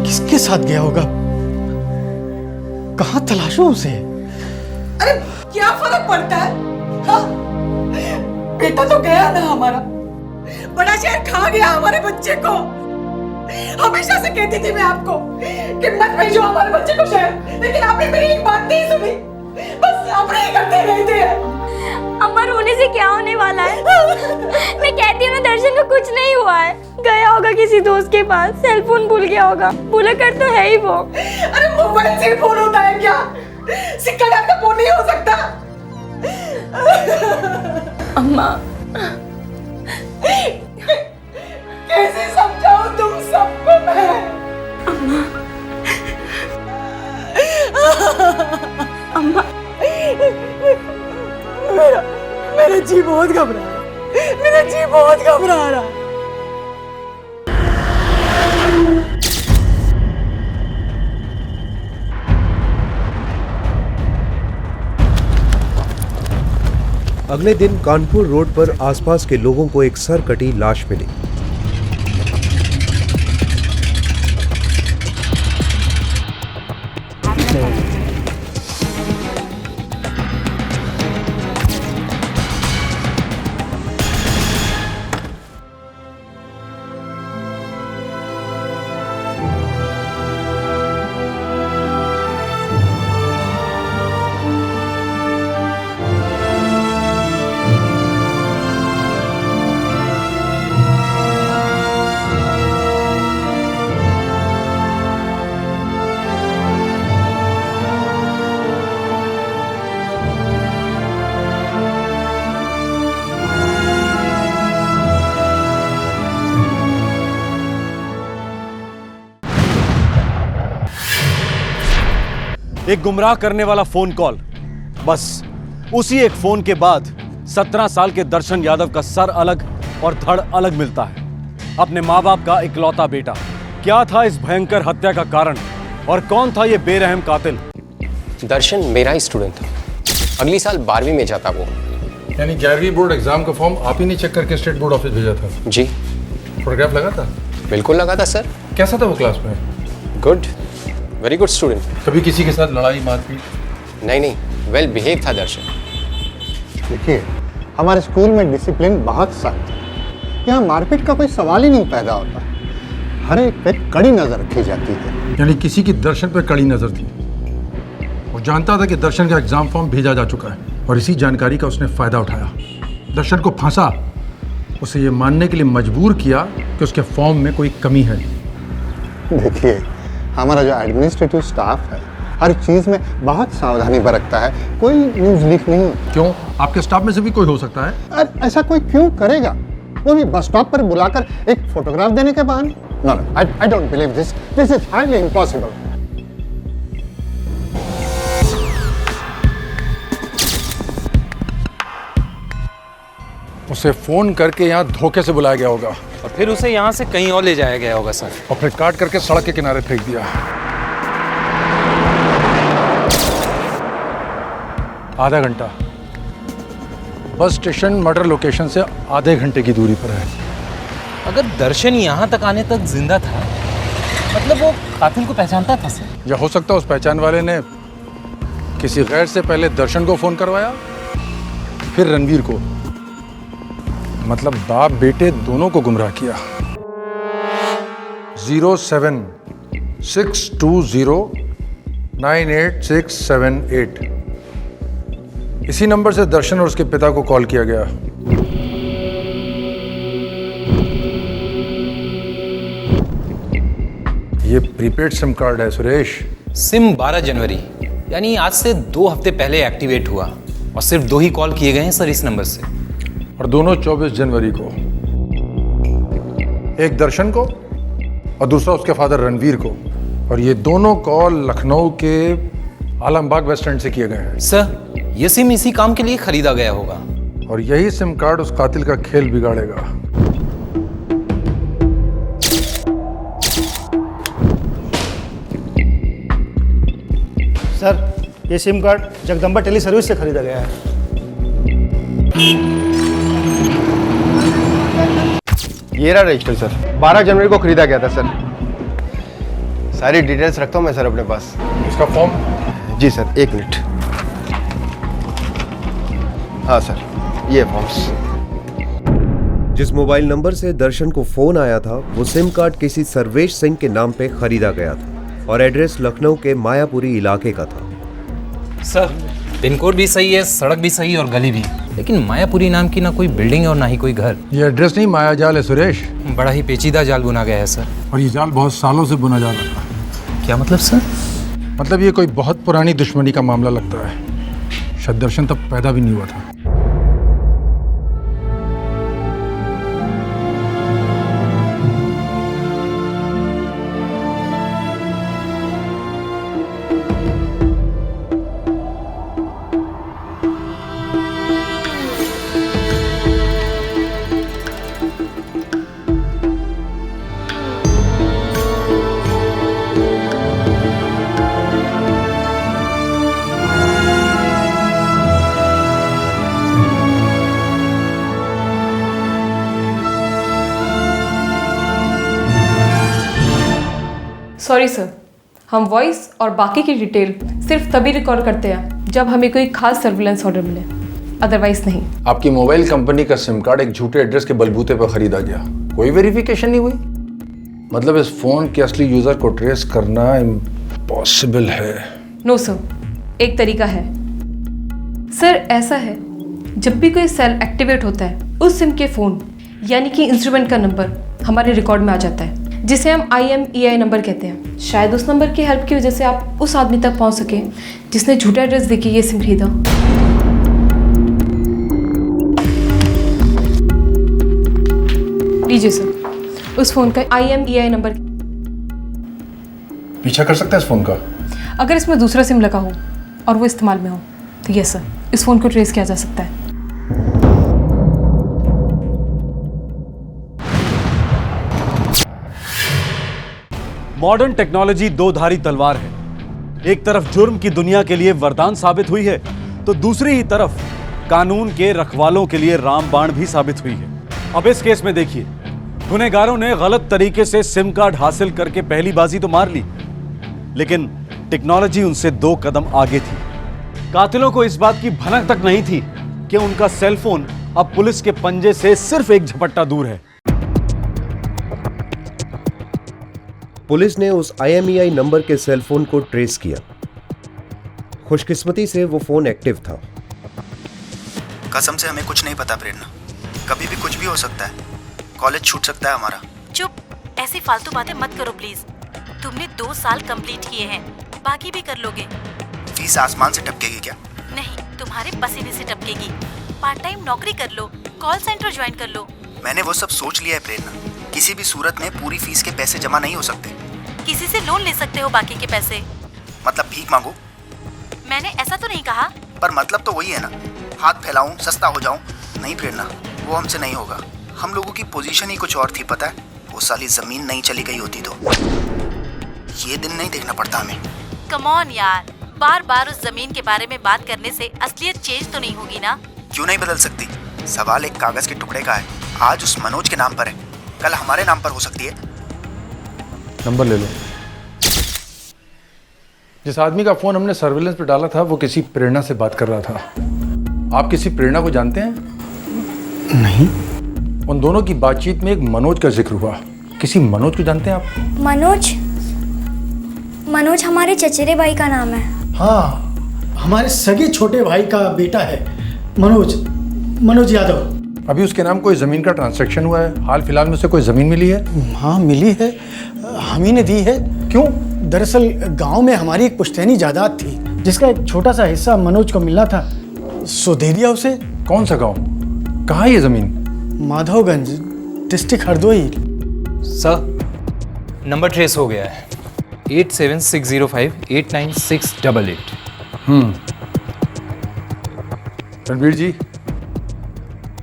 किसके साथ गया होगा? कहां तलाशूं उसे? अरे क्या फर्क पड़ता है? हाँ? बेटा तो गया ना हमारा, बड़ा शहर खा गया हमारे बच्चे को। हमेशा से कहती थी मैं आपको कि मत भेजो हमारे बच्चे को शहर, लेकिन आपने मेरी एक बात नहीं सुनी, बस अपने ही करते रहते हैं। अम्मा, रोने से क्या होने वाला है? मैं कहती हूँ ना, दर्शन को कुछ नहीं हुआ है। गया होगा किसी दोस्त के पास, सेल फोन भूल गया होगा। भूला कर तो है ही वो। अरे मोबाइल से फोन होता है क्या? सिक्का डाल का फोन नहीं हो सकता? अम्मा, कैसे समझाऊं तुम सबको मैं? अम्मा, मेरा जी बहुत घबरा रहा है, मेरा जी बहुत घबरा रहा है। अगले दिन कानपुर रोड पर आसपास के लोगों को एक सर कटी लाश मिली। एक गुमराह करने वाला फोन कॉल, बस उसी एक फोन के बाद 17 साल के दर्शन यादव का सर अलग और धड़ अलग मिलता है। अपने माँ बाप का इकलौता बेटा। क्या था इस भयंकर हत्या का कारण और कौन था ये बेरहम कातिल? दर्शन मेरा ही स्टूडेंट था, अगली साल 12वीं में जाता वो। यानी 11वीं बोर्ड एग्जाम का फॉर्म आप ही ने चेक करके स्टेट बोर्ड ऑफिस भेजा था? जी। फोटोग्राफ लगा था? बिल्कुल लगा था सर। कैसा था वो क्लास में? Good, very good student. कभी किसी के साथ लड़ाई मारपीट? नहीं, वेल बिहेव था दर्शन। देखिए, हमारे स्कूल में डिसिप्लिन बहुत सख्त है। यहाँ मारपीट का कोई सवाल ही नहीं पैदा होता। हर एक पे कड़ी नजर रखी जाती है। यानी किसी की दर्शन पर कड़ी नजर थी। वो जानता था कि दर्शन का एग्जाम फॉर्म भेजा जा चुका है और इसी जानकारी का उसने फायदा उठाया। दर्शन को फांसा, उसे ये मानने के लिए मजबूर किया कि उसके फॉर्म में कोई कमी है। देखिए, हमारा जो एडमिनिस्ट्रेटिव स्टाफ है हर चीज में बहुत सावधानी बरतता है। कोई न्यूज लीक नहीं होती। क्यों? आपके स्टाफ में से भी कोई हो सकता है? ऐसा कोई क्यों करेगा? वो भी बस स्टॉप पर बुलाकर एक फोटोग्राफ देने के बहाने? No, I don't believe this is highly impossible. उसे फोन करके यहाँ धोखे से बुलाया गया होगा और फिर उसे यहाँ से कहीं और ले जाया गया होगा सर, और फिर काट करके सड़क के किनारे फेंक दिया। आधा घंटा। बस स्टेशन मर्डर लोकेशन से आधे घंटे की दूरी पर है। अगर दर्शन यहाँ तक आने तक जिंदा था मतलब वो कातिल को पहचानता था सर? या हो सकता है उस पहचान वाले ने किसी गैर से पहले दर्शन को फोन करवाया, फिर रणवीर को। मतलब बाप बेटे दोनों को गुमराह किया। 076209868 इसी नंबर से दर्शन और उसके पिता को कॉल किया गया। ये प्रीपेड सिम कार्ड है सुरेश। सिम 12 जनवरी यानी आज से 2 हफ्ते पहले एक्टिवेट हुआ और सिर्फ 2 ही कॉल किए गए हैं सर इस नंबर से। और दोनों 24 जनवरी को, एक दर्शन को और दूसरा उसके फादर रणवीर को। और ये दोनों कॉल लखनऊ के आलमबाग वेस्ट एंड से किए गए हैं। सर ये सिम इसी काम के लिए खरीदा गया होगा और यही सिम कार्ड उस कातिल का खेल बिगाड़ेगा। सर, ये SIM card Jagdamba tele service से खरीदा गया है। ये रहा रजिस्टर सर, 12 जनवरी को खरीदा गया था सर। सारी डिटेल्स रखता हूँ मैं सर अपने पास। इसका फॉर्म? जी सर, 1 मिनट। हाँ सर, ये फॉर्म्स। जिस मोबाइल नंबर से दर्शन को फोन आया था वो सिम कार्ड किसी सर्वेश सिंह के नाम पे खरीदा गया था और एड्रेस लखनऊ के मायापुरी इलाके का था। सर पिन कोड भी सही है, सड़क भी सही और गली भी, लेकिन मायापुरी नाम की ना कोई बिल्डिंग है और ना ही कोई घर। ये एड्रेस नहीं, माया जाल है सुरेश। बड़ा ही पेचीदा जाल बुना गया है सर। और ये जाल बहुत सालों से बुना जा रहा था। क्या मतलब सर? मतलब ये कोई बहुत पुरानी दुश्मनी का मामला लगता है। शायद दर्शन तब पैदा भी नहीं हुआ था। सॉरी सर, हम वॉइस और बाकी की डिटेल सिर्फ तभी रिकॉर्ड करते हैं जब हमें कोई खास सर्विलेंस ऑर्डर मिले, अदरवाइज नहीं। आपकी मोबाइल कंपनी का सिम कार्ड एक झूठे एड्रेस के बलबूते पर खरीदा गया, कोई वेरिफिकेशन नहीं हुई। मतलब इस फोन के असली यूजर को ट्रेस करना इम्पॉसिबल है। नो सर, एक तरीका है सर। ऐसा है, जब भी कोई सेल एक्टिवेट होता है उस सिम के फ़ोन यानी कि इंस्ट्रूमेंट का नंबर हमारे रिकॉर्ड में आ जाता है, जिसे हम IMEI नंबर कहते हैं। शायद उस नंबर की हेल्प की वजह से आप उस आदमी तक पहुंच सके जिसने झूठा एड्रेस देके ये सिम खरीदा। लीजिए सर, उस फोन का IMEI नंबर। पीछा कर सकते हैं इस फोन का? अगर इसमें दूसरा सिम लगा हो और वो इस्तेमाल में हो तो यस सर, इस फोन को ट्रेस किया जा सकता है। मॉडर्न टेक्नोलॉजी दो धारी तलवार है। एक तरफ जुर्म की दुनिया के लिए वरदान साबित हुई है तो दूसरी ही तरफ कानून के रखवालों के लिए रामबाण भी साबित हुई है। अब इस केस में देखिए, गुनहगारों ने गलत तरीके से सिम कार्ड हासिल करके पहली बाजी तो मार ली, लेकिन टेक्नोलॉजी उनसे 2 कदम आगे थी। कातिलों को इस बात की भनक तक नहीं थी कि उनका सेलफोन अब पुलिस के पंजे से सिर्फ एक झपट्टा दूर है। पुलिस ने उस IMEI नंबर के सेलफोन को ट्रेस किया। खुशकिस्मती से वो फोन एक्टिव था। कसम से हमें कुछ नहीं पता प्रेरणा, कभी भी कुछ भी हो सकता है। कॉलेज छूट सकता है हमारा। चुप, ऐसी फालतू बातें मत करो प्लीज। तुमने 2 साल कंप्लीट किए हैं, बाकी भी कर लोगे। फीस आसमान से टपकेगी क्या? नहीं, तुम्हारे पसीने से टपकेगी। पार्ट टाइम नौकरी कर लो, कॉल सेंटर ज्वाइन कर लो। मैंने वो सब सोच लिया है प्रेरणा, किसी भी सूरत में पूरी फीस के पैसे जमा नहीं हो सकते। किसी से लोन ले सकते हो बाकी के पैसे। मतलब भीख मांगू? मैंने ऐसा तो नहीं कहा। पर मतलब तो वही है ना, हाथ फैलाऊं, सस्ता हो जाऊं। नहीं प्रेरणा, वो हमसे नहीं होगा। हम लोगों की पोजीशन ही कुछ और थी, पता है? वो साली जमीन नहीं चली गई होती तो ये दिन नहीं देखना पड़ता हमें। कम ऑन यार, बार बार उस जमीन के बारे में बात करने से असलियत चेंज तो नहीं होगी ना? क्यों नहीं बदल सकती? सवाल एक कागज के टुकड़े का है। आज उस मनोज के नाम पर है, कल हमारे नाम पर हो सकती है। नंबर ले लो। जिस आदमी का फोन हमने सर्विलेंस पे डाला था वो किसी प्रेरणा से बात कर रहा था। आप किसी प्रेरणा को जानते हैं? नहीं। उन दोनों की बातचीत में एक मनोज का जिक्र हुआ। किसी मनोज को जानते हैं आप? मनोज? मनोज हमारे चचेरे भाई का नाम है। हाँ, हमारे सगे छोटे भाई का बेटा है मनोज यादव। अभी उसके नाम कोई ज़मीन का ट्रांसैक्शन हुआ है? हाल फिलहाल में से कोई ज़मीन मिली है? हाँ मिली है, हम ही ने दी है। क्यों? दरअसल गांव में हमारी एक पुश्तैनी जायदाद थी जिसका एक छोटा सा हिस्सा मनोज को मिलना था, सो दे दिया उसे। कौन सा गांव? कहाँ है ये ज़मीन? Madhavganj, district Hardoi. Sir, number trace हो गया है 8760589688। रणवीर जी,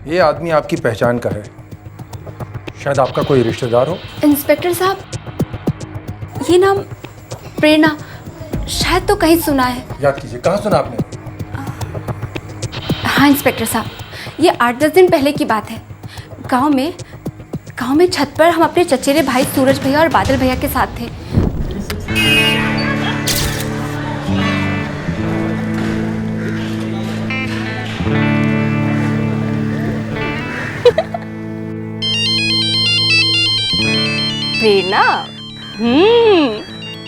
ये आदमी आपकी पहचान का है, शायद आपका कोई रिश्तेदार हो। इंस्पेक्टर साहब, ये नाम प्रेरणा शायद तो कहीं सुना है। याद कीजिए, कहाँ सुना आपने? हाँ इंस्पेक्टर साहब, ये 8-10 दिन पहले की बात है। गांव में छत पर हम अपने चचेरे भाई सूरज भैया और बादल भैया के साथ थे। प्रेरणा?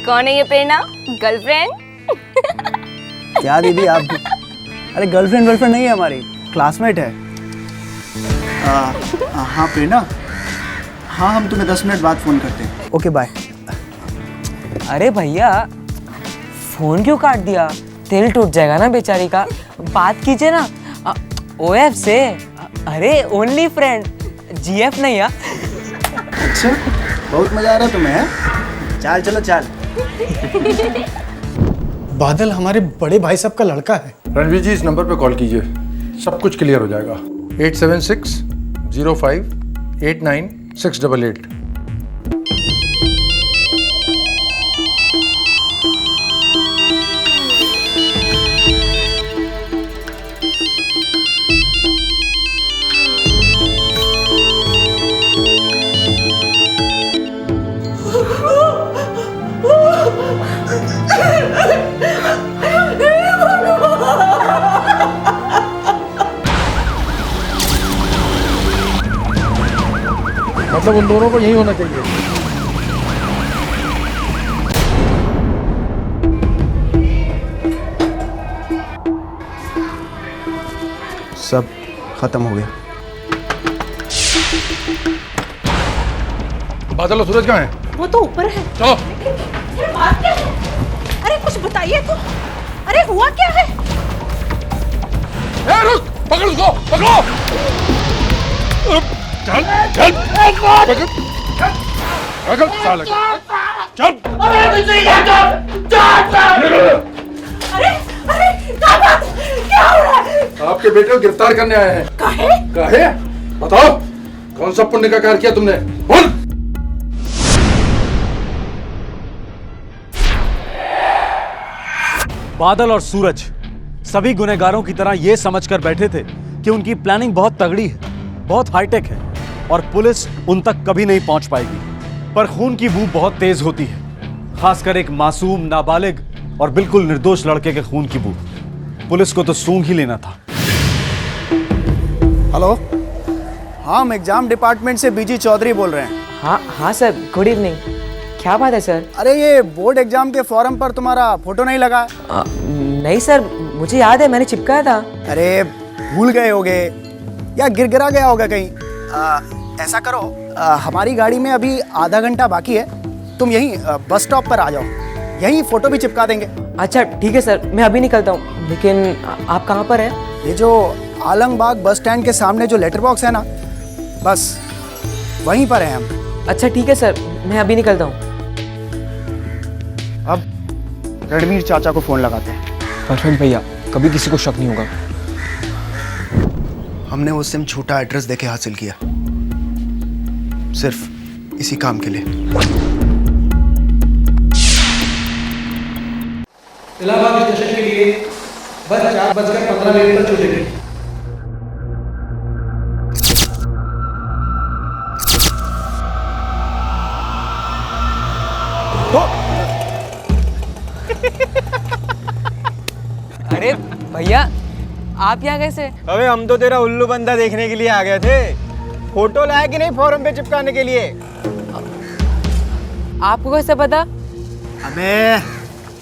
कौन है ये प्रेरणा? गर्लफ्रेंड? क्या दीदी आप भी? अरे गर्लफ्रेंड नहीं है हमारी, क्लासमेट है। हाँ प्रेरणा, हाँ हम तुम्हें 10 मिनट बाद फ़ोन करते हैं। Okay bye. अरे भैया, फोन क्यों काट दिया? दिल टूट जाएगा ना बेचारी का। बात कीजिए ना OF से। अरे ओनली फ्रेंड, GF नहीं। अच्छा, बहुत मजा आ रहा तुम्हें है? चाल चलो चाल। बादल हमारे बड़े भाई साहब का लड़का है। रणवीर जी, इस नंबर पे कॉल कीजिए, सब कुछ क्लियर हो जाएगा। 8760589688। मतलब उन दोनों को यही होना चाहिए। सब खत्म हो गया। बादल और सूरज कहाँ हैं? वो तो ऊपर है। चलो। अरे कुछ बताइए तो। अरे हुआ क्या है? रुक, पकड़ उसको, पकड़ो। चल चल पकड़ साले को। चल। अरे क्या हो रहा है? आपके बेटे को गिरफ्तार करने आए हैं। काहे? बताओ, कौन सा पुण्य का कार्य किया तुमने? बोल। बादल और सूरज सभी गुनहगारों की तरह यह समझकर बैठे थे कि उनकी प्लानिंग बहुत तगड़ी है, बहुत हाईटेक है और पुलिस उन तक कभी नहीं पहुंच पाएगी। पर खून की बू बहुत तेज होती है, खासकर एक मासूम, नाबालिग और बिल्कुल निर्दोष लड़के के खून की बू। पुलिस को तो सूंघ ही लेना था। हेलो, हाँ हम एग्जाम डिपार्टमेंट से बीजी चौधरी बोल रहे हैं। हाँ सर, गुड इवनिंग। क्या बात है सर? अरे ये बोर्ड एग्जाम के फॉर्म पर तुम्हारा फोटो नहीं लगा है? नहीं सर, मुझे याद है, मैंने चिपकाया था। अरे भूल गए होगे या गिरगिरा गया होगा कहीं। ऐसा करो, हमारी गाड़ी में अभी आधा घंटा बाकी है, तुम यहीं बस स्टॉप पर आ जाओ, यहीं फोटो भी चिपका देंगे। अच्छा ठीक है सर, मैं अभी निकलता हूँ। लेकिन आप कहाँ पर हैं? ये जो आलमबाग बस स्टैंड के सामने जो लेटर बॉक्स है ना, बस वहीं पर हैं हम। अच्छा ठीक है सर, मैं अभी निकलता हूँ। अब रणवीर चाचा को फोन लगाते हैं। परफेक्ट भैया, कभी किसी को शक नहीं होगा। हमने वो सिम छोटा एड्रेस देके हासिल किया, सिर्फ इसी काम के लिए। इलाहाबाद स्टेशन के लिए बस 4:15 पर छूटेगी। अरे भैया आप यहाँ कैसे? अबे हम तो तेरा उल्लू बंदा देखने के लिए आ गए थे। फोटो लाया कि नहीं फोरम पे चिपकाने के लिए? आपको कैसे पता? अबे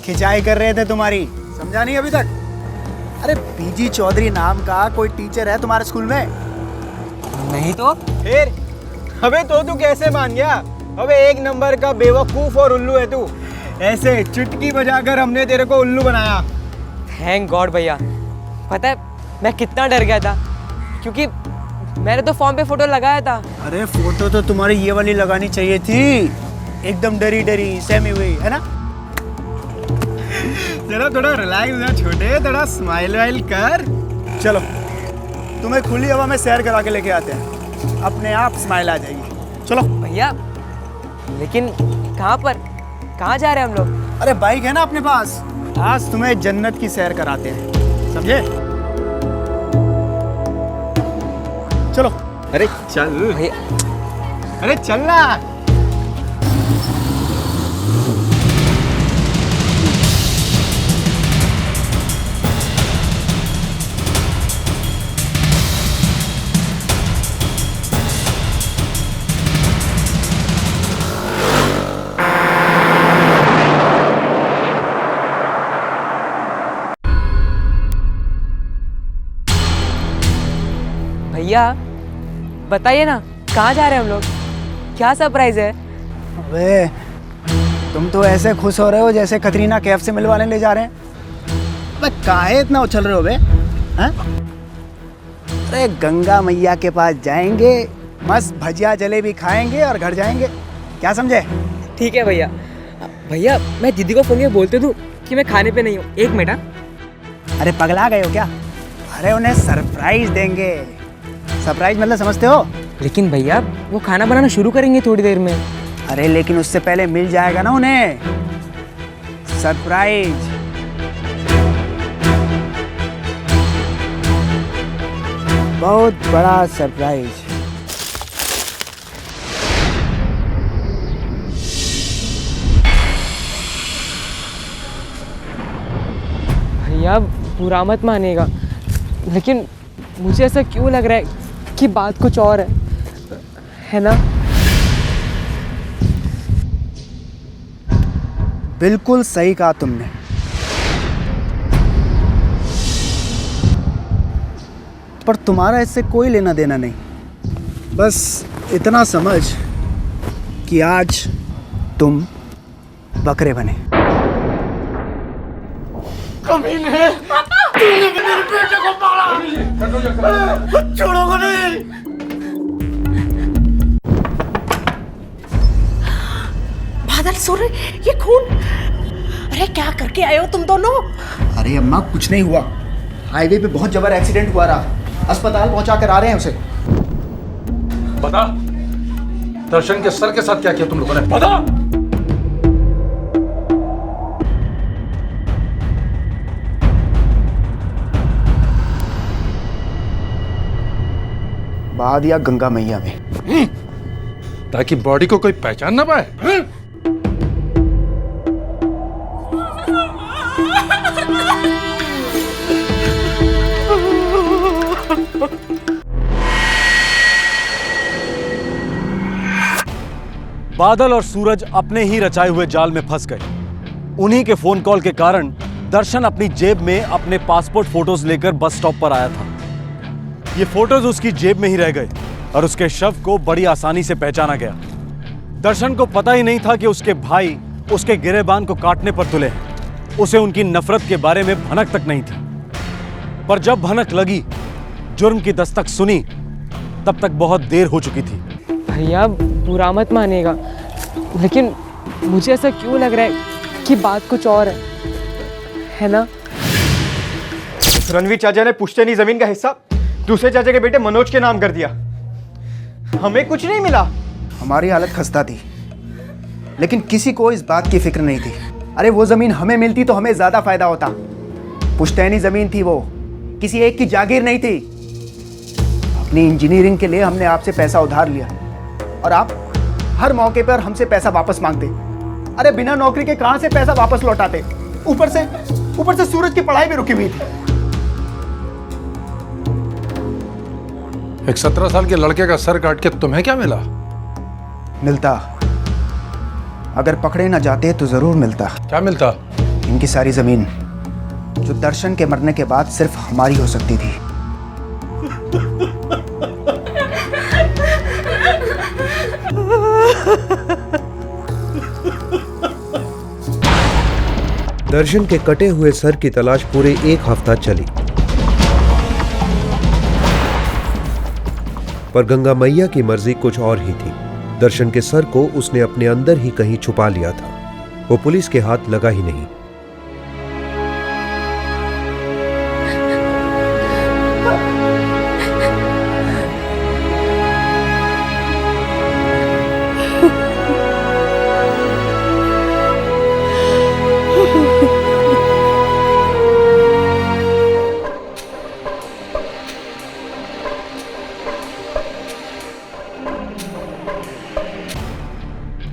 खिंचाई कर रहे थे तुम्हारी, समझा नहीं अभी तक? अरे पीजी चौधरी नाम का कोई टीचर है तुम्हारे स्कूल में? नहीं तो फिर? अबे तो तू कैसे मान गया? अबे एक नंबर का बेवकूफ और उल्लू है तू। ऐसे चुटकी बजाकर हमने तेरे को उल्लू बनाया। थैंक गॉड भैया। पता है मैं कितना डर गया था, क्योंकि मैंने तो फॉर्म पे फोटो लगाया था। अरे फोटो तो तुम्हारी ये वाली लगानी चाहिए थी, एकदम डरी डरी सहमी हुई, है ना? जरा थोड़ा रिलैक्स ना छोटे, थोड़ा स्माइल वाइल कर। चलो तुम्हें खुली हवा में सैर करा के लेके आते हैं, अपने आप स्माइल आ जाएगी। चलो भैया। लेकिन कहाँ पर, कहाँ जा रहे हैं हम लोग? अरे बाइक है ना अपने पास, आज तुम्हें जन्नत की सैर कराते हैं, समझे? चलो। अरे चल भैया, अरे चल ना। भैया बताइए ना, कहाँ जा रहे हैं हम लोग? क्या सरप्राइज है? अबे तुम तो ऐसे खुश हो रहे हो जैसे कतरीना कैफ से मिलवाने ले जा रहे हैं। अबे काहे इतना उछल रहे हो बे? हैं? अरे गंगा मैया के पास जाएंगे, मस्त भजिया जलेबी खाएंगे और घर जाएंगे, क्या समझे? ठीक है भैया। भैया मैं दीदी को फोन करके बोलते दूँ कि मैं खाने पे नहीं हूँ, 1 मिनट। अरे पगला गए हो क्या? अरे उन्हें सरप्राइज देंगे। सरप्राइज मतलब समझते हो? लेकिन भैया वो खाना बनाना शुरू करेंगे थोड़ी देर में। अरे लेकिन उससे पहले मिल जाएगा ना उन्हें सरप्राइज। बहुत बड़ा सरप्राइज। भैया बुरा मत मानिएगा, लेकिन मुझे ऐसा क्यों लग रहा है कि बात कुछ और है ना? बिल्कुल सही कहा तुमने। पर तुम्हारा इससे कोई लेना देना नहीं। बस इतना समझ कि आज तुम बकरे बने। कमीने, तूने मेरे बेटे को मारा। छोड़ोगे नहीं। बादल सूर्य, ये खून, अरे क्या करके आए हो तुम दोनों? अरे अम्मा कुछ नहीं हुआ, हाईवे पे बहुत जबर एक्सीडेंट हुआ रहा, अस्पताल पहुंचा कर आ रहे हैं उसे। बता, दर्शन के सर के साथ क्या किया तुम लोगों ने? बता। बहा दिया गंगा मैया में, ताकि बॉडी को कोई पहचान ना पाए। बादल और सूरज अपने ही रचाए हुए जाल में फंस गए। उन्हीं के फोन कॉल के कारण दर्शन अपनी जेब में अपने पासपोर्ट फोटोज लेकर बस स्टॉप पर आया था। ये फोटोज उसकी जेब में ही रह गए और उसके शव को बड़ी आसानी से पहचाना गया। दर्शन को पता ही नहीं था कि उसके भाई उसके गिरेबान को काटने पर तुले हैं। उसे उनकी नफरत के बारे में भनक तक नहीं थी। पर जब भनक लगी, जुर्म की दस्तक सुनी, तब तक बहुत देर हो चुकी थी। भैया बुरा मत मानिएगा, लेकिन मुझे ऐसा क्यों लग रहा है कि बात कुछ और है ना? रणवीर चाचा ने पुश्तैनी जमीन का हिस्सा दूसरे चाचा के बेटे मनोज के नाम कर दिया। हमें कुछ नहीं मिला। हमारी हालत खस्ता थी, लेकिन किसी को इस बात की फिक्र नहीं थी। अरे वो जमीन हमें मिलती तो हमें ज्यादा फायदा होता। पुश्तैनी जमीन थी, वो किसी एक की जागीर नहीं थी। अपनी इंजीनियरिंग के लिए हमने आपसे पैसा उधार लिया और आप हर मौके पर हमसे पैसा वापस मांगते। अरे बिना नौकरी के कहां से पैसा वापस लौटाते? ऊपर से सूरज की पढ़ाई भी रुकी हुई थी। एक 17 साल के लड़के का सर काट के तुम्हें क्या मिला? मिलता, अगर पकड़े ना जाते तो जरूर मिलता। क्या मिलता? इनकी सारी जमीन जो दर्शन के मरने के बाद सिर्फ हमारी हो सकती थी। दर्शन के कटे हुए सर की तलाश पूरे 1 हफ्ता चली, पर गंगा मैया की मर्जी कुछ और ही थी। दर्शन के सर को उसने अपने अंदर ही कहीं छुपा लिया था। वो पुलिस के हाथ लगा ही नहीं।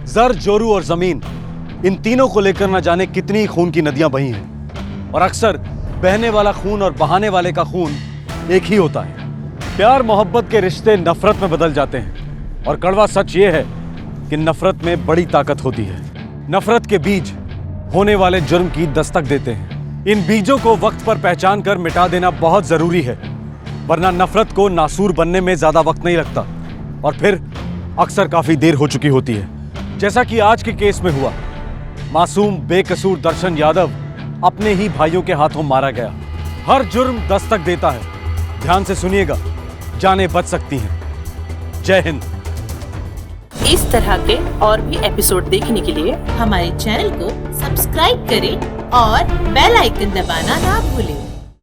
जर, जोरू और जमीन, इन तीनों को लेकर न जाने कितनी खून की नदियां बही हैं। और अक्सर बहने वाला खून और बहाने वाले का खून एक ही होता है। प्यार मोहब्बत के रिश्ते नफरत में बदल जाते हैं। और कड़वा सच ये है कि नफरत में बड़ी ताकत होती है। नफरत के बीज होने वाले जुर्म की दस्तक देते हैं। इन बीजों को वक्त पर पहचान कर मिटा देना बहुत जरूरी है, वरना नफरत को नासूर बनने में ज्यादा वक्त नहीं लगता और फिर अक्सर काफी देर हो चुकी होती है। जैसा कि आज के केस में हुआ, मासूम बेकसूर दर्शन यादव अपने ही भाइयों के हाथों मारा गया। हर जुर्म दस्तक देता है। ध्यान से सुनिएगा, जानें बच सकती हैं। जय हिंद। इस तरह के और भी एपिसोड देखने के लिए हमारे चैनल को सब्सक्राइब करें और बेल आइकन दबाना ना भूलें।